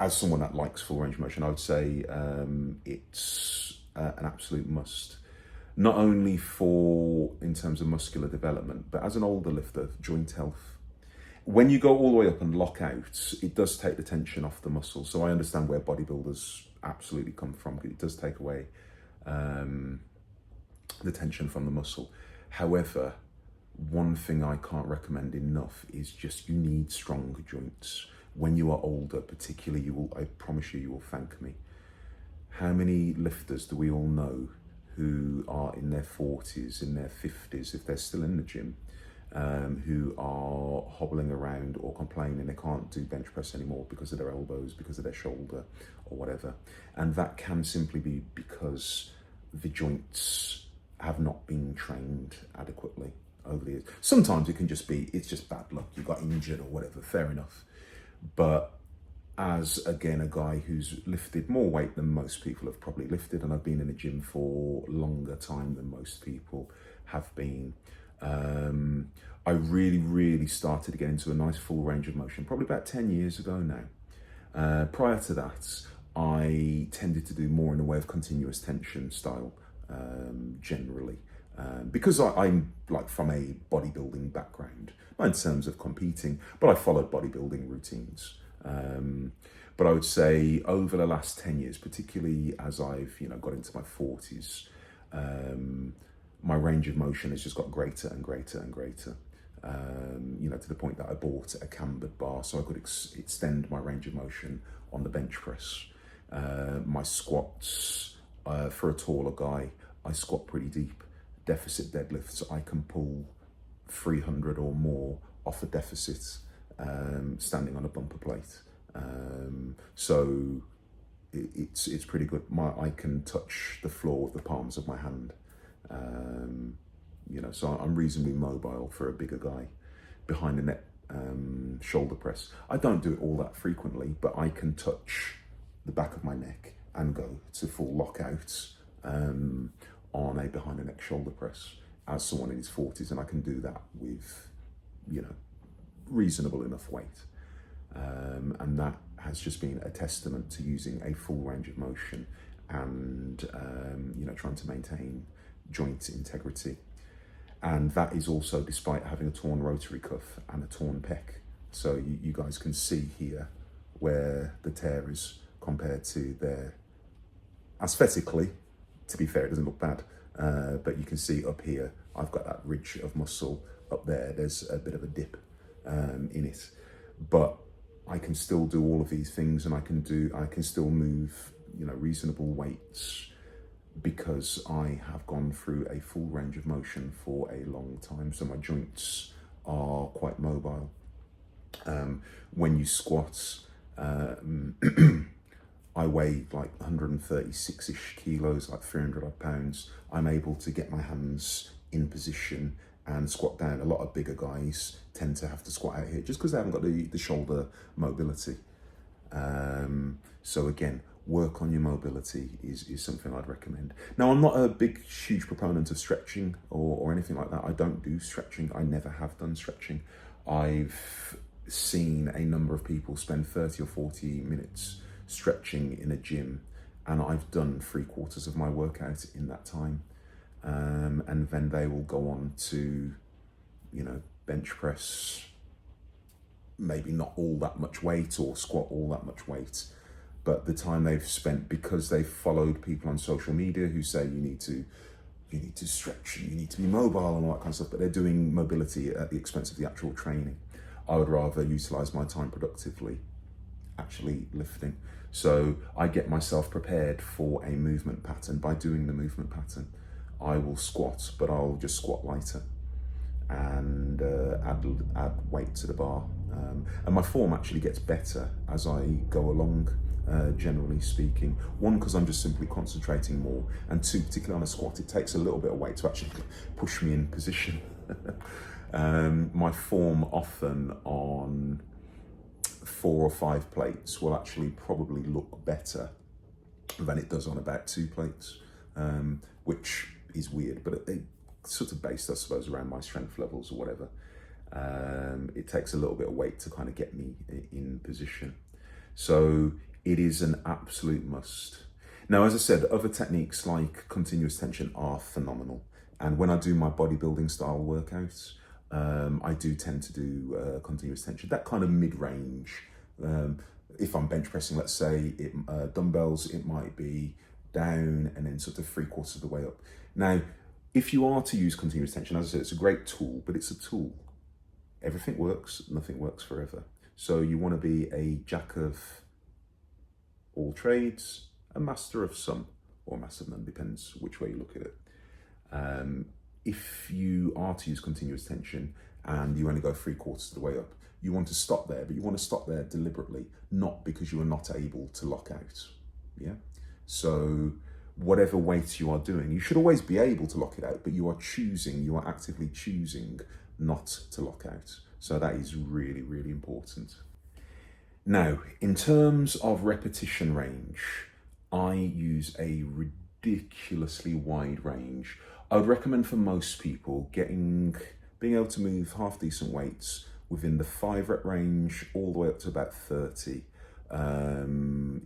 as someone that likes full range of motion, I would say it's an absolute must. Not only in terms of muscular development, but as an older lifter, joint health. When you go all the way up and lock out, it does take the tension off the muscle. So I understand where bodybuilders absolutely come from. It does take away the tension from the muscle. However, one thing I can't recommend enough is just you need strong joints. When you are older, particularly, I promise you will thank me. How many lifters do we all know who are in their 40s, in their 50s, if they're still in the gym, who are hobbling around or complaining they can't do bench press anymore because of their elbows, because of their shoulder or whatever. And that can simply be because the joints have not been trained adequately over the years. Sometimes it can just be, it's just bad luck, you got injured or whatever, fair enough. But as, again, a guy who's lifted more weight than most people have probably lifted, and I've been in the gym for longer time than most people have been, I really started to get into a nice full range of motion probably about 10 years ago now. Prior to that, I tended to do more in the way of continuous tension style, generally, because I'm like from a bodybuilding background, not in terms of competing, but I followed bodybuilding routines. But I would say over the last 10 years, particularly as I've got into my 40s, my range of motion has just got greater and greater and greater. To the point that I bought a cambered bar so I could extend my range of motion on the bench press. My squats, for a taller guy, I squat pretty deep. Deficit deadlifts, I can pull 300 or more off a deficit, standing on a bumper plate. So it's pretty good. I can touch the floor with the palms of my hand. So I'm reasonably mobile for a bigger guy. Behind the neck, shoulder press. I don't do it all that frequently, but I can touch the back of my neck and go to full lockouts on a behind the neck shoulder press as someone in his 40s, and I can do that with, reasonable enough weight. And that has just been a testament to using a full range of motion and, trying to maintain joint integrity. And that is also despite having a torn rotary cuff and a torn pec. So you guys can see here where the tear is compared to there. Aesthetically, to be fair, it doesn't look bad, but you can see up here, I've got that ridge of muscle. Up there, there's a bit of a dip in it. But I can still do all of these things, and I can still move, reasonable weights, because I have gone through a full range of motion for a long time. So my joints are quite mobile. When you squat, I weigh like 136-ish kilos, like 300 odd pounds. I'm able to get my hands in position and squat down. A lot of bigger guys tend to have to squat out here just because they haven't got the shoulder mobility. So again, work on your mobility is something I'd recommend. Now, I'm not a big, huge proponent of stretching or anything like that. I don't do stretching. I never have done stretching. I've seen a number of people spend 30 or 40 minutes stretching in a gym, and I've done 3/4 of my workout in that time. And then they will go on to, bench press, maybe not all that much weight, or squat all that much weight. But the time they've spent, because they've followed people on social media who say you need to stretch, you need to be mobile and all that kind of stuff, but they're doing mobility at the expense of the actual training. I would rather utilize my time productively, actually lifting. So I get myself prepared for a movement pattern by doing the movement pattern. I will squat, but I'll just squat lighter and add weight to the bar. And my form actually gets better as I go along, generally speaking. One, because I'm just simply concentrating more, and two, particularly on a squat, it takes a little bit of weight to actually push me in position. My form often on 4 or 5 plates will actually probably look better than it does on about 2 plates, which is weird, but it sort of based, I suppose, around my strength levels or whatever. It takes a little bit of weight to kind of get me in position. So it is an absolute must. Now, as I said, other techniques like continuous tension are phenomenal. And when I do my bodybuilding style workouts, I do tend to do continuous tension, that kind of mid-range. If I'm bench pressing, let's say, dumbbells, it might be down and then sort of 3/4 of the way up. Now, if you are to use continuous tension, as I said, it's a great tool, but it's a tool. Everything works, nothing works forever. So you want to be a jack of all trades, a master of some, or master of none, depends which way you look at it. If you are to use continuous tension and you only go 3/4 of the way up, you want to stop there, but you want to stop there deliberately, not because you are not able to lock out. Yeah. So whatever weight you are doing, you should always be able to lock it out, but you are actively choosing not to lock out. So that is really, really important. Now, in terms of repetition range, I use a ridiculously wide range. I would recommend for most people being able to move half decent weights within the 5 rep range all the way up to about 30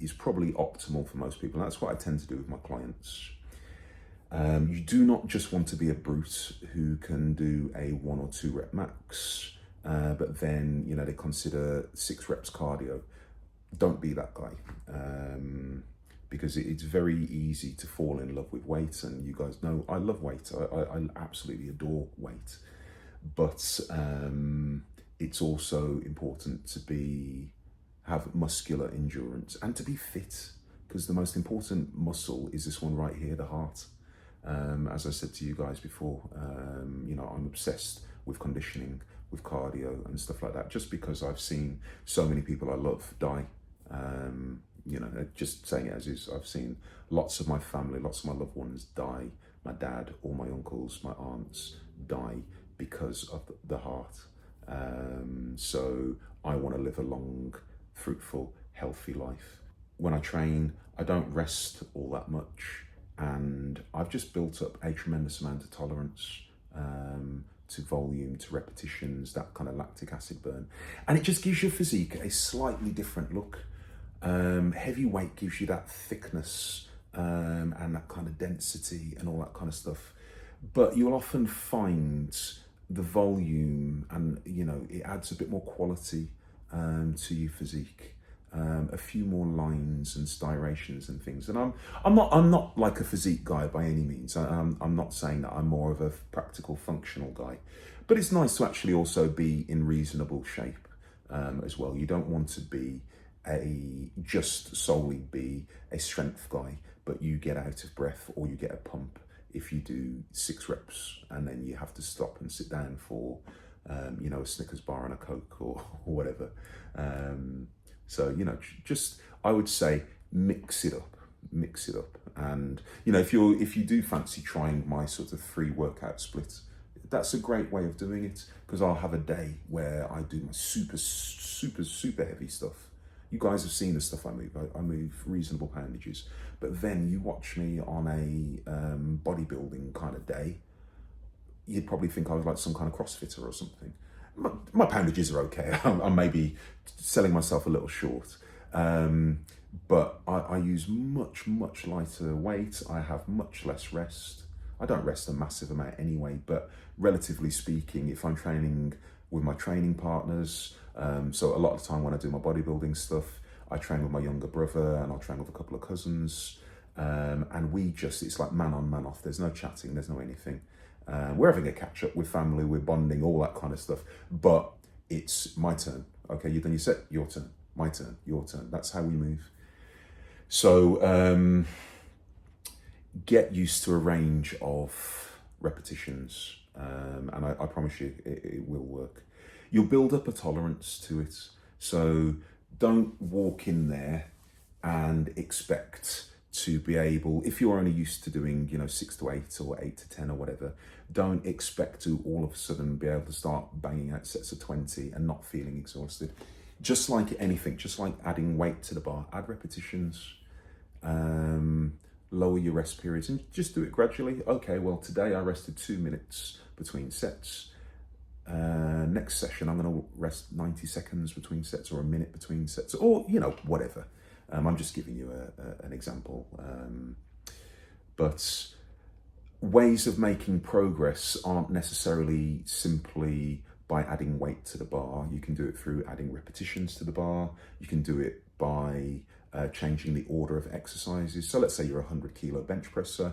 is probably optimal for most people. That's what I tend to do with my clients. You do not just want to be a brute who can do a 1 or 2 rep max, but then they consider 6 reps cardio. Don't be that guy, because it's very easy to fall in love with weight. And you guys know I love weight. I absolutely adore weight, but it's also important to have muscular endurance and to be fit, because the most important muscle is this one right here, the heart. As I said to you guys before, I'm obsessed with conditioning, with cardio and stuff like that, just because I've seen so many people I love die. Just saying it as is, I've seen lots of my family, lots of my loved ones die. My dad, all my uncles, my aunts die because of the heart. So I want to live a long, fruitful, healthy life. When I train, I don't rest all that much, and I've just built up a tremendous amount of tolerance to volume, to repetitions, that kind of lactic acid burn. And it just gives your physique a slightly different look. Heavy weight gives you that thickness and that kind of density and all that kind of stuff. but you'll often find the volume, and it adds a bit more quality to your physique. A few more lines and striations and things. And I'm not like a physique guy by any means. I'm not saying that I'm more of a practical, functional guy, but it's nice to actually also be in reasonable shape as well. You don't want to be just solely be a strength guy, but you get out of breath or you get a pump if you do 6 reps and then you have to stop and sit down for a Snickers bar and a Coke or whatever. So, just, I would say, mix it up. And, if you do fancy trying my sort of 3 workout split, that's a great way of doing it, because I'll have a day where I do my super, super, super heavy stuff. You guys have seen the stuff I move. I move reasonable poundages. But then you watch me on a bodybuilding kind of day, you'd probably think I was like some kind of CrossFitter or something. My poundages are okay. I'm maybe selling myself a little short. But I use much, much lighter weight. I have much less rest. I don't rest a massive amount anyway, but relatively speaking, if I'm training with my training partners, so a lot of the time when I do my bodybuilding stuff, I train with my younger brother and I'll train with a couple of cousins. And it's like man on, man off. There's no chatting, there's no anything. We're having a catch up with family, we're bonding, all that kind of stuff. But it's my turn. Okay, you've done your set, your turn. My turn, your turn. That's how we move. So get used to a range of repetitions, and I promise you it will work. You'll build up a tolerance to it. So don't walk in there and expect to be able, if you're only used to doing 6 to 8 or 8 to 10 or whatever, don't expect to all of a sudden be able to start banging out sets of 20 and not feeling exhausted. Just like anything, just like adding weight to the bar, add repetitions, lower your rest periods, and just do it gradually. Okay, well, today I rested 2 minutes between sets. Next session I'm going to rest 90 seconds between sets, or a minute between sets, or whatever. I'm just giving you an example. But ways of making progress aren't necessarily simply by adding weight to the bar. You can do it through adding repetitions to the bar. You can do it by changing the order of exercises. So let's say you're a 100 kilo bench presser.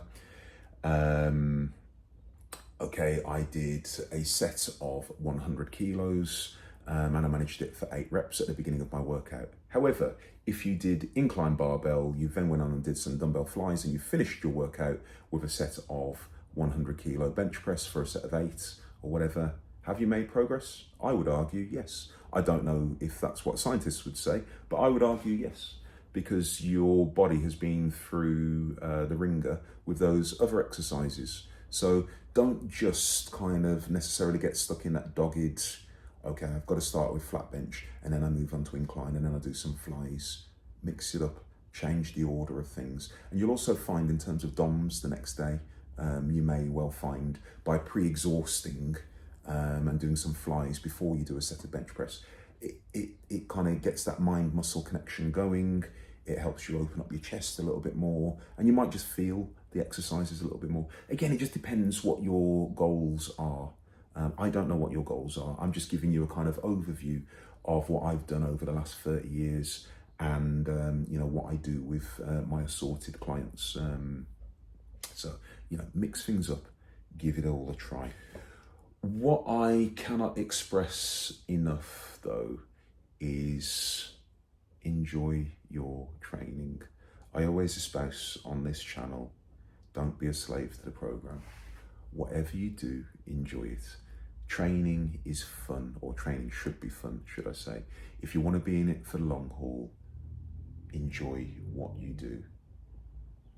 Okay, I did a set of 100 kilos and I managed it for 8 reps at the beginning of my workout. However, if you did incline barbell, you then went on and did some dumbbell flies and you finished your workout with a set of 100 kilo bench press for a set of 8 or whatever, have you made progress? I would argue yes. I don't know if that's what scientists would say, but I would argue yes, because your body has been through the ringer with those other exercises. So don't just kind of necessarily get stuck in that dogged, okay, I've got to start with flat bench and then I move on to incline and then I do some flies. Mix it up, change the order of things. And you'll also find in terms of DOMs the next day, you may well find by pre-exhausting and doing some flies before you do a set of bench press, it kind of gets that mind muscle connection going. It helps you open up your chest a little bit more, and you might just feel the exercises a little bit more. Again, it just depends what your goals are. I don't know what your goals are. I'm just giving you a kind of overview of what I've done over the last 30 years and what I do with my assorted clients. So mix things up, give it all a try. What I cannot express enough though is enjoy your training. I always espouse on this channel, don't be a slave to the program. Whatever you do, enjoy it. Training is fun, or training should be fun, should I say. If you want to be in it for the long haul, enjoy what you do.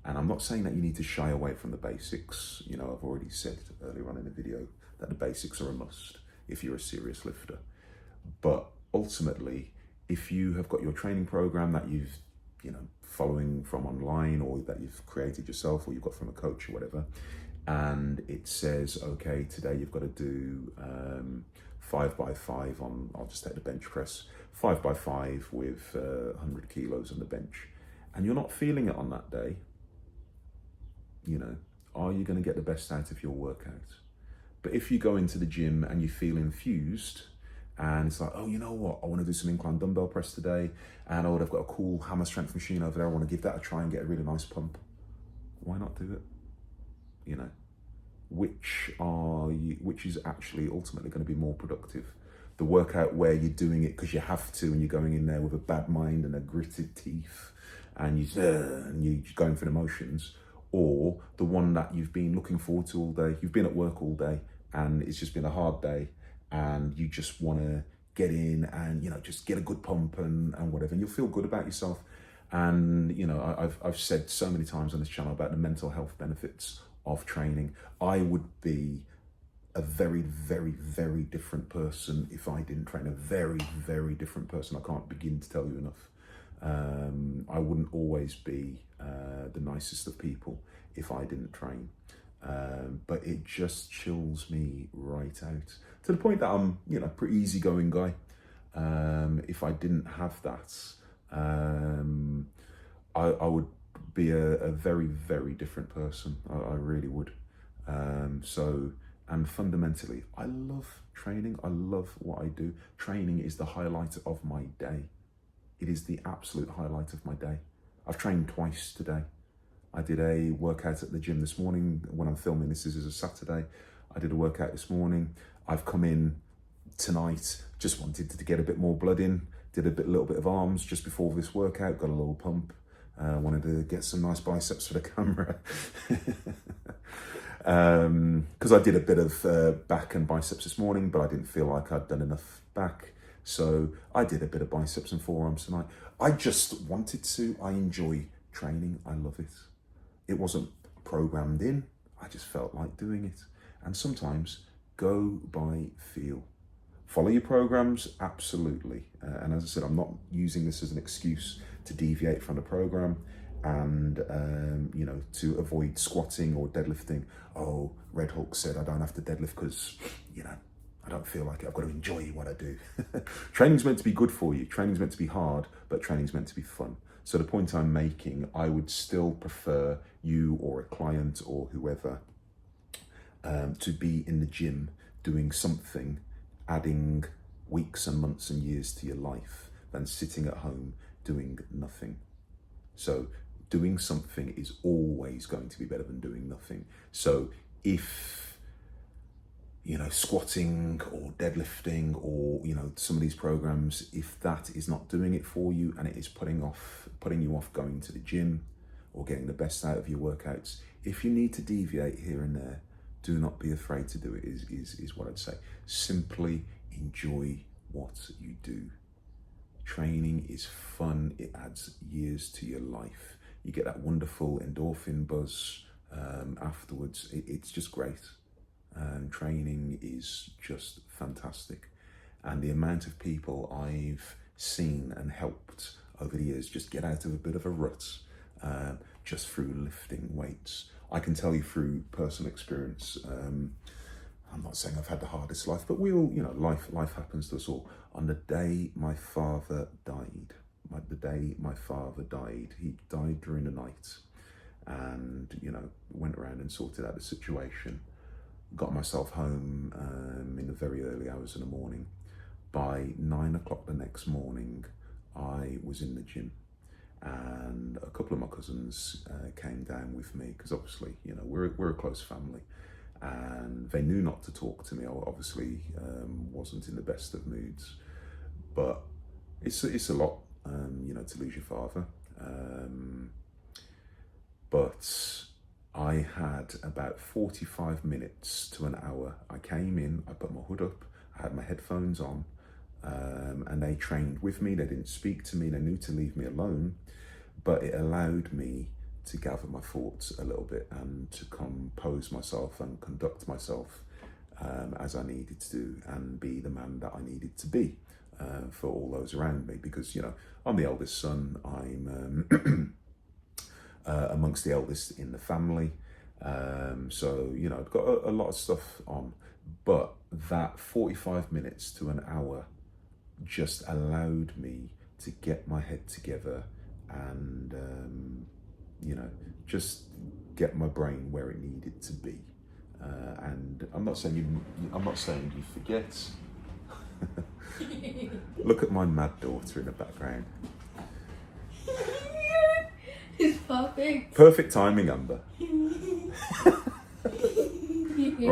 And I'm not saying that you need to shy away from the basics. I've already said earlier on in the video that the basics are a must if you're a serious lifter. But ultimately, if you have got your training program that you've, following from online or that you've created yourself or you've got from a coach or whatever, and it says, okay, today you've got to do 5x5 on, I'll just take the bench press, 5x5 with 100 kilos on the bench, and you're not feeling it on that day, are you going to get the best out of your workout? But if you go into the gym and you feel infused, and it's like, oh, you know what? I want to do some incline dumbbell press today, and oh, I've got a cool hammer strength machine over there. I want to give that a try and get a really nice pump. Why not do it? You know, which is actually ultimately going to be more productive? The workout where you're doing it because you have to, and you're going in there with a bad mind and a gritted teeth, and you're going for the motions, or the one that you've been looking forward to all day. You've been at work all day, and it's just been a hard day, and you just want to get in and, you know, just get a good pump and whatever, and you'll feel good about yourself. And, you know, I've said so many times on this channel about the mental health benefits of training. I would be a very, very, very different person if I didn't train. A very, very different person. I can't begin to tell you enough. I wouldn't always be the nicest of people if I didn't train. But it just chills me right out, to the point that I'm, you know, pretty easygoing guy. If I didn't have that, I would be a very, very different person. I really would. And fundamentally, I love training. I love what I do. Training is the highlight of my day. It is the absolute highlight of my day. I've trained twice today. I did a workout at the gym this morning. When I'm filming this is a Saturday. I did a workout this morning. I've come in tonight, just wanted to get a bit more blood in. Did a little bit of arms just before this workout, got a little pump. Wanted to get some nice biceps for the camera. Because I did a bit of back and biceps this morning, but I didn't feel like I'd done enough back. So I did a bit of biceps and forearms tonight. I just wanted to. I enjoy training. I love it. It wasn't programmed in. I just felt like doing it. And sometimes go by feel. Follow your programs, absolutely. And as I said, I'm not using this as an excuse to deviate from the program and, you know, to avoid squatting or deadlifting. Oh, Red Hulk said I don't have to deadlift because, you know, I don't feel like it. I've got to enjoy what I do. Training's meant to be good for you. Training's meant to be hard, but training's meant to be fun. So the point I'm making, I would still prefer you or a client or whoever to be in the gym doing something, adding weeks and months and years to your life, than sitting at home doing nothing. So doing something is always going to be better than doing nothing. So if, you know, squatting or deadlifting or, you know, some of these programs, if that is not doing it for you and it is putting you off going to the gym or getting the best out of your workouts, if you need to deviate here and there, do not be afraid to do it, is what I'd say. Simply enjoy what you do. Training is fun. It adds years to your life. You get that wonderful endorphin buzz afterwards. It's just great. Training is just fantastic. And the amount of people I've seen and helped over the years just get out of a bit of a rut just through lifting weights. I can tell you through personal experience, I'm not saying I've had the hardest life, but we all, you know, life happens to us all. On the day my father died, he died during the night, and, you know, went around and sorted out the situation. Got myself home in the very early hours of the morning. By 9 o'clock the next morning, I was in the gym, and a couple of my cousins came down with me, because obviously, you know, we're a close family, and they knew not to talk to me. I obviously wasn't in the best of moods, but it's a lot, you know, to lose your father. But I had about 45 minutes to an hour. I came in, I put my hood up, I had my headphones on, and they trained with me. They didn't speak to me, they knew to leave me alone, but it allowed me to gather my thoughts a little bit and to compose myself and conduct myself as I needed to do, and be the man that I needed to be for all those around me. Because, you know, I'm the eldest son, I'm amongst the eldest in the family. So, you know, I've got a lot of stuff on, but that 45 minutes to an hour just allowed me to get my head together and, you know, just get my brain where it needed to be. And I'm not saying you forget. Look at my mad daughter in the background. It's perfect. Perfect timing, Amber.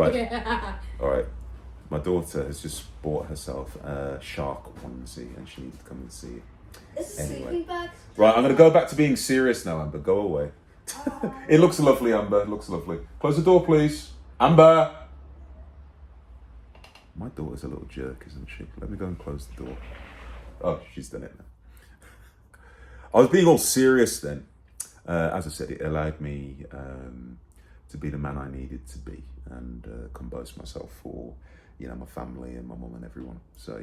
Right. Yeah. All right. My daughter has just bought herself a shark onesie and she needs to come and see it. It's Anyway. sleeping bags. Right, I'm going to go back to being serious now, Amber. Go away. It looks lovely, Amber. It looks lovely. Close the door, please. Amber! My daughter's a little jerk, isn't she? Let me go and close the door. Oh, she's done it now. I was being all serious then. As I said, it allowed me to be the man I needed to be and compose myself for, my family and my mum and everyone. So,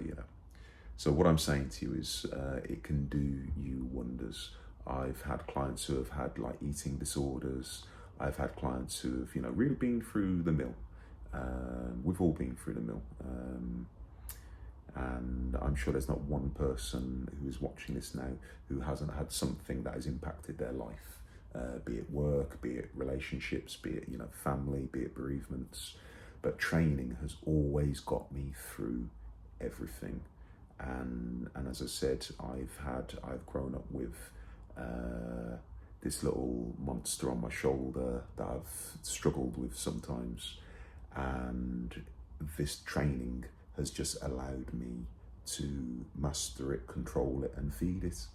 So what I'm saying to you is it can do you wonders. I've had clients who have had like eating disorders. I've had clients who have, really been through the mill. We've all been through the mill. And I'm sure there's not one person who is watching this now who hasn't had something that has impacted their life, be it work, be it relationships, be it, family, be it bereavements. But training has always got me through everything. And as I said, I've grown up with this little monster on my shoulder that I've struggled with sometimes. And this training has just allowed me to master it, control it, and feed it.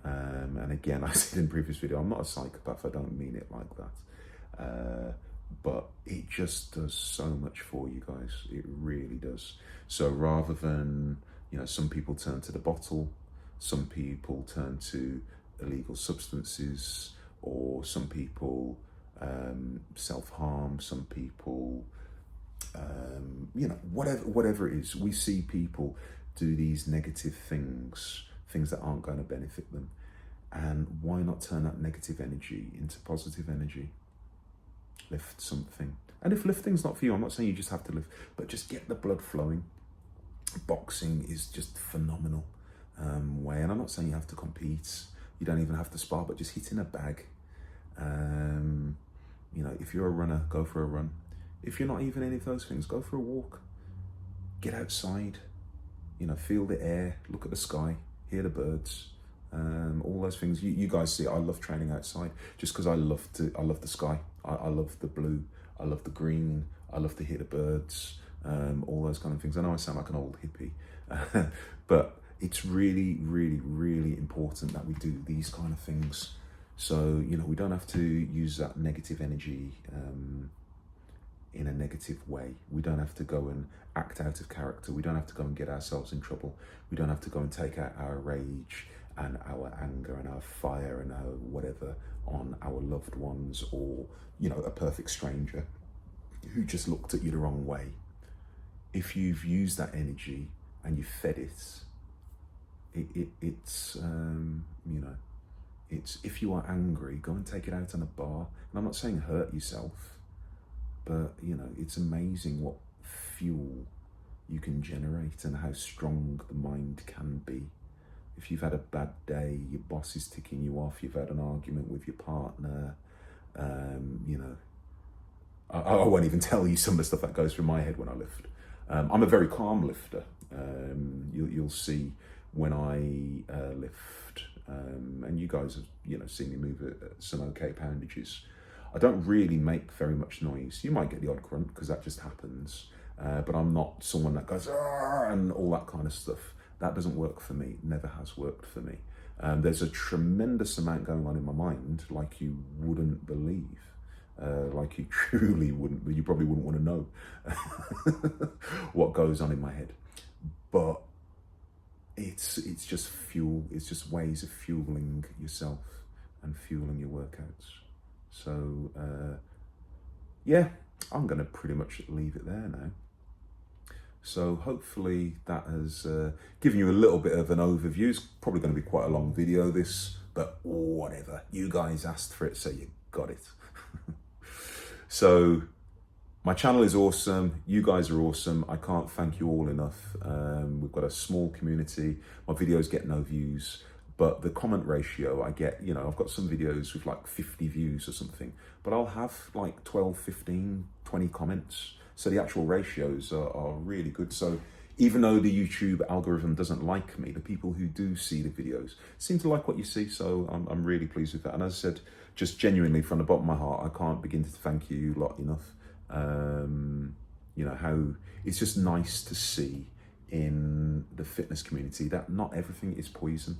And again, I said in previous video, I'm not a psychopath. I don't mean it like that. But it just does so much for you guys. It really does. So rather than, some people turn to the bottle, some people turn to illegal substances, or some people self-harm, some people, whatever it is, we see people do these negative things that aren't going to benefit them. And why not turn that negative energy into positive energy? Lift something. And if lifting's not for you, I'm not saying you just have to lift, but just get the blood flowing. Boxing is just phenomenal way, and I'm not saying you have to compete. You don't even have to spar, but just hitting a bag. If you're a runner, go for a run. If you're not even any of those things, go for a walk. Get outside. Feel the air, look at the sky, hear the birds. All those things. You guys see, I love training outside just because I love the sky. I love the blue. I love the green. I love to hear the birds. All those kind of things. I know I sound like an old hippie, but it's really, really, really important that we do these kind of things. So, we don't have to use that negative energy in a negative way. We don't have to go and act out of character. We don't have to go and get ourselves in trouble. We don't have to go and take out our rage and our anger and our fire and our whatever on our loved ones or, a perfect stranger who just looked at you the wrong way. If you've used that energy and you fed it's if you are angry, go and take it out on a bar. And I'm not saying hurt yourself, but it's amazing what fuel you can generate and how strong the mind can be. If you've had a bad day, your boss is ticking you off, you've had an argument with your partner, I won't even tell you some of the stuff that goes through my head when I lift. I'm a very calm lifter. You'll see when I lift, and you guys have seen me move at some okay poundages. I don't really make very much noise. You might get the odd grunt because that just happens, but I'm not someone that goes and all that kind of stuff. That doesn't work for me. It never has worked for me. There's a tremendous amount going on in my mind, like you wouldn't believe. Like you truly wouldn't, you probably wouldn't want to know what goes on in my head. But it's just fuel. It's just ways of fueling yourself and fueling your workouts. So yeah, I'm going to pretty much leave it there now. So hopefully that has given you a little bit of an overview. It's probably going to be quite a long video, this, but whatever. You guys asked for it, so you got it. So my channel is awesome. You guys are awesome. I can't thank you all enough. We've got a small community. My videos get no views, but the comment ratio I get, you know, I've got some videos with like 50 views or something, but I'll have like 12, 15, 20 comments. So the actual ratios are really good. So even though the YouTube algorithm doesn't like me, the people who do see the videos seem to like what you see. So I'm really pleased with that. And as I said, just genuinely from the bottom of my heart, I can't begin to thank you lot enough. You know, how it's just nice to see in the fitness community that not everything is poison.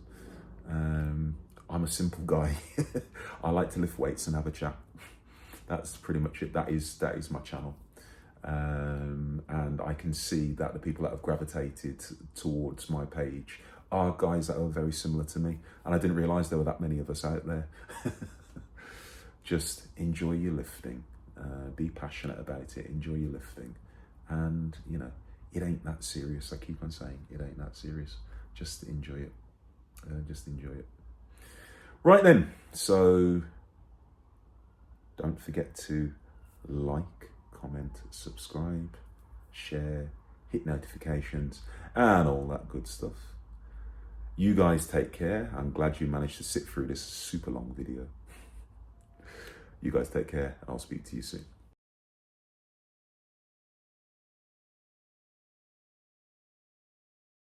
I'm a simple guy. I like to lift weights and have a chat. That's pretty much it. That is my channel. And I can see that the people that have gravitated towards my page are guys that are very similar to me. And I didn't realise there were that many of us out there. Just enjoy your lifting. Be passionate about it. Enjoy your lifting. And, you know, it ain't that serious. I keep on saying it ain't that serious. Just enjoy it. Just enjoy it. Right then. So don't forget to like, comment, subscribe, share, hit notifications, and all that good stuff. You guys take care. I'm glad you managed to sit through this super long video. You guys take care, and I'll speak to you soon.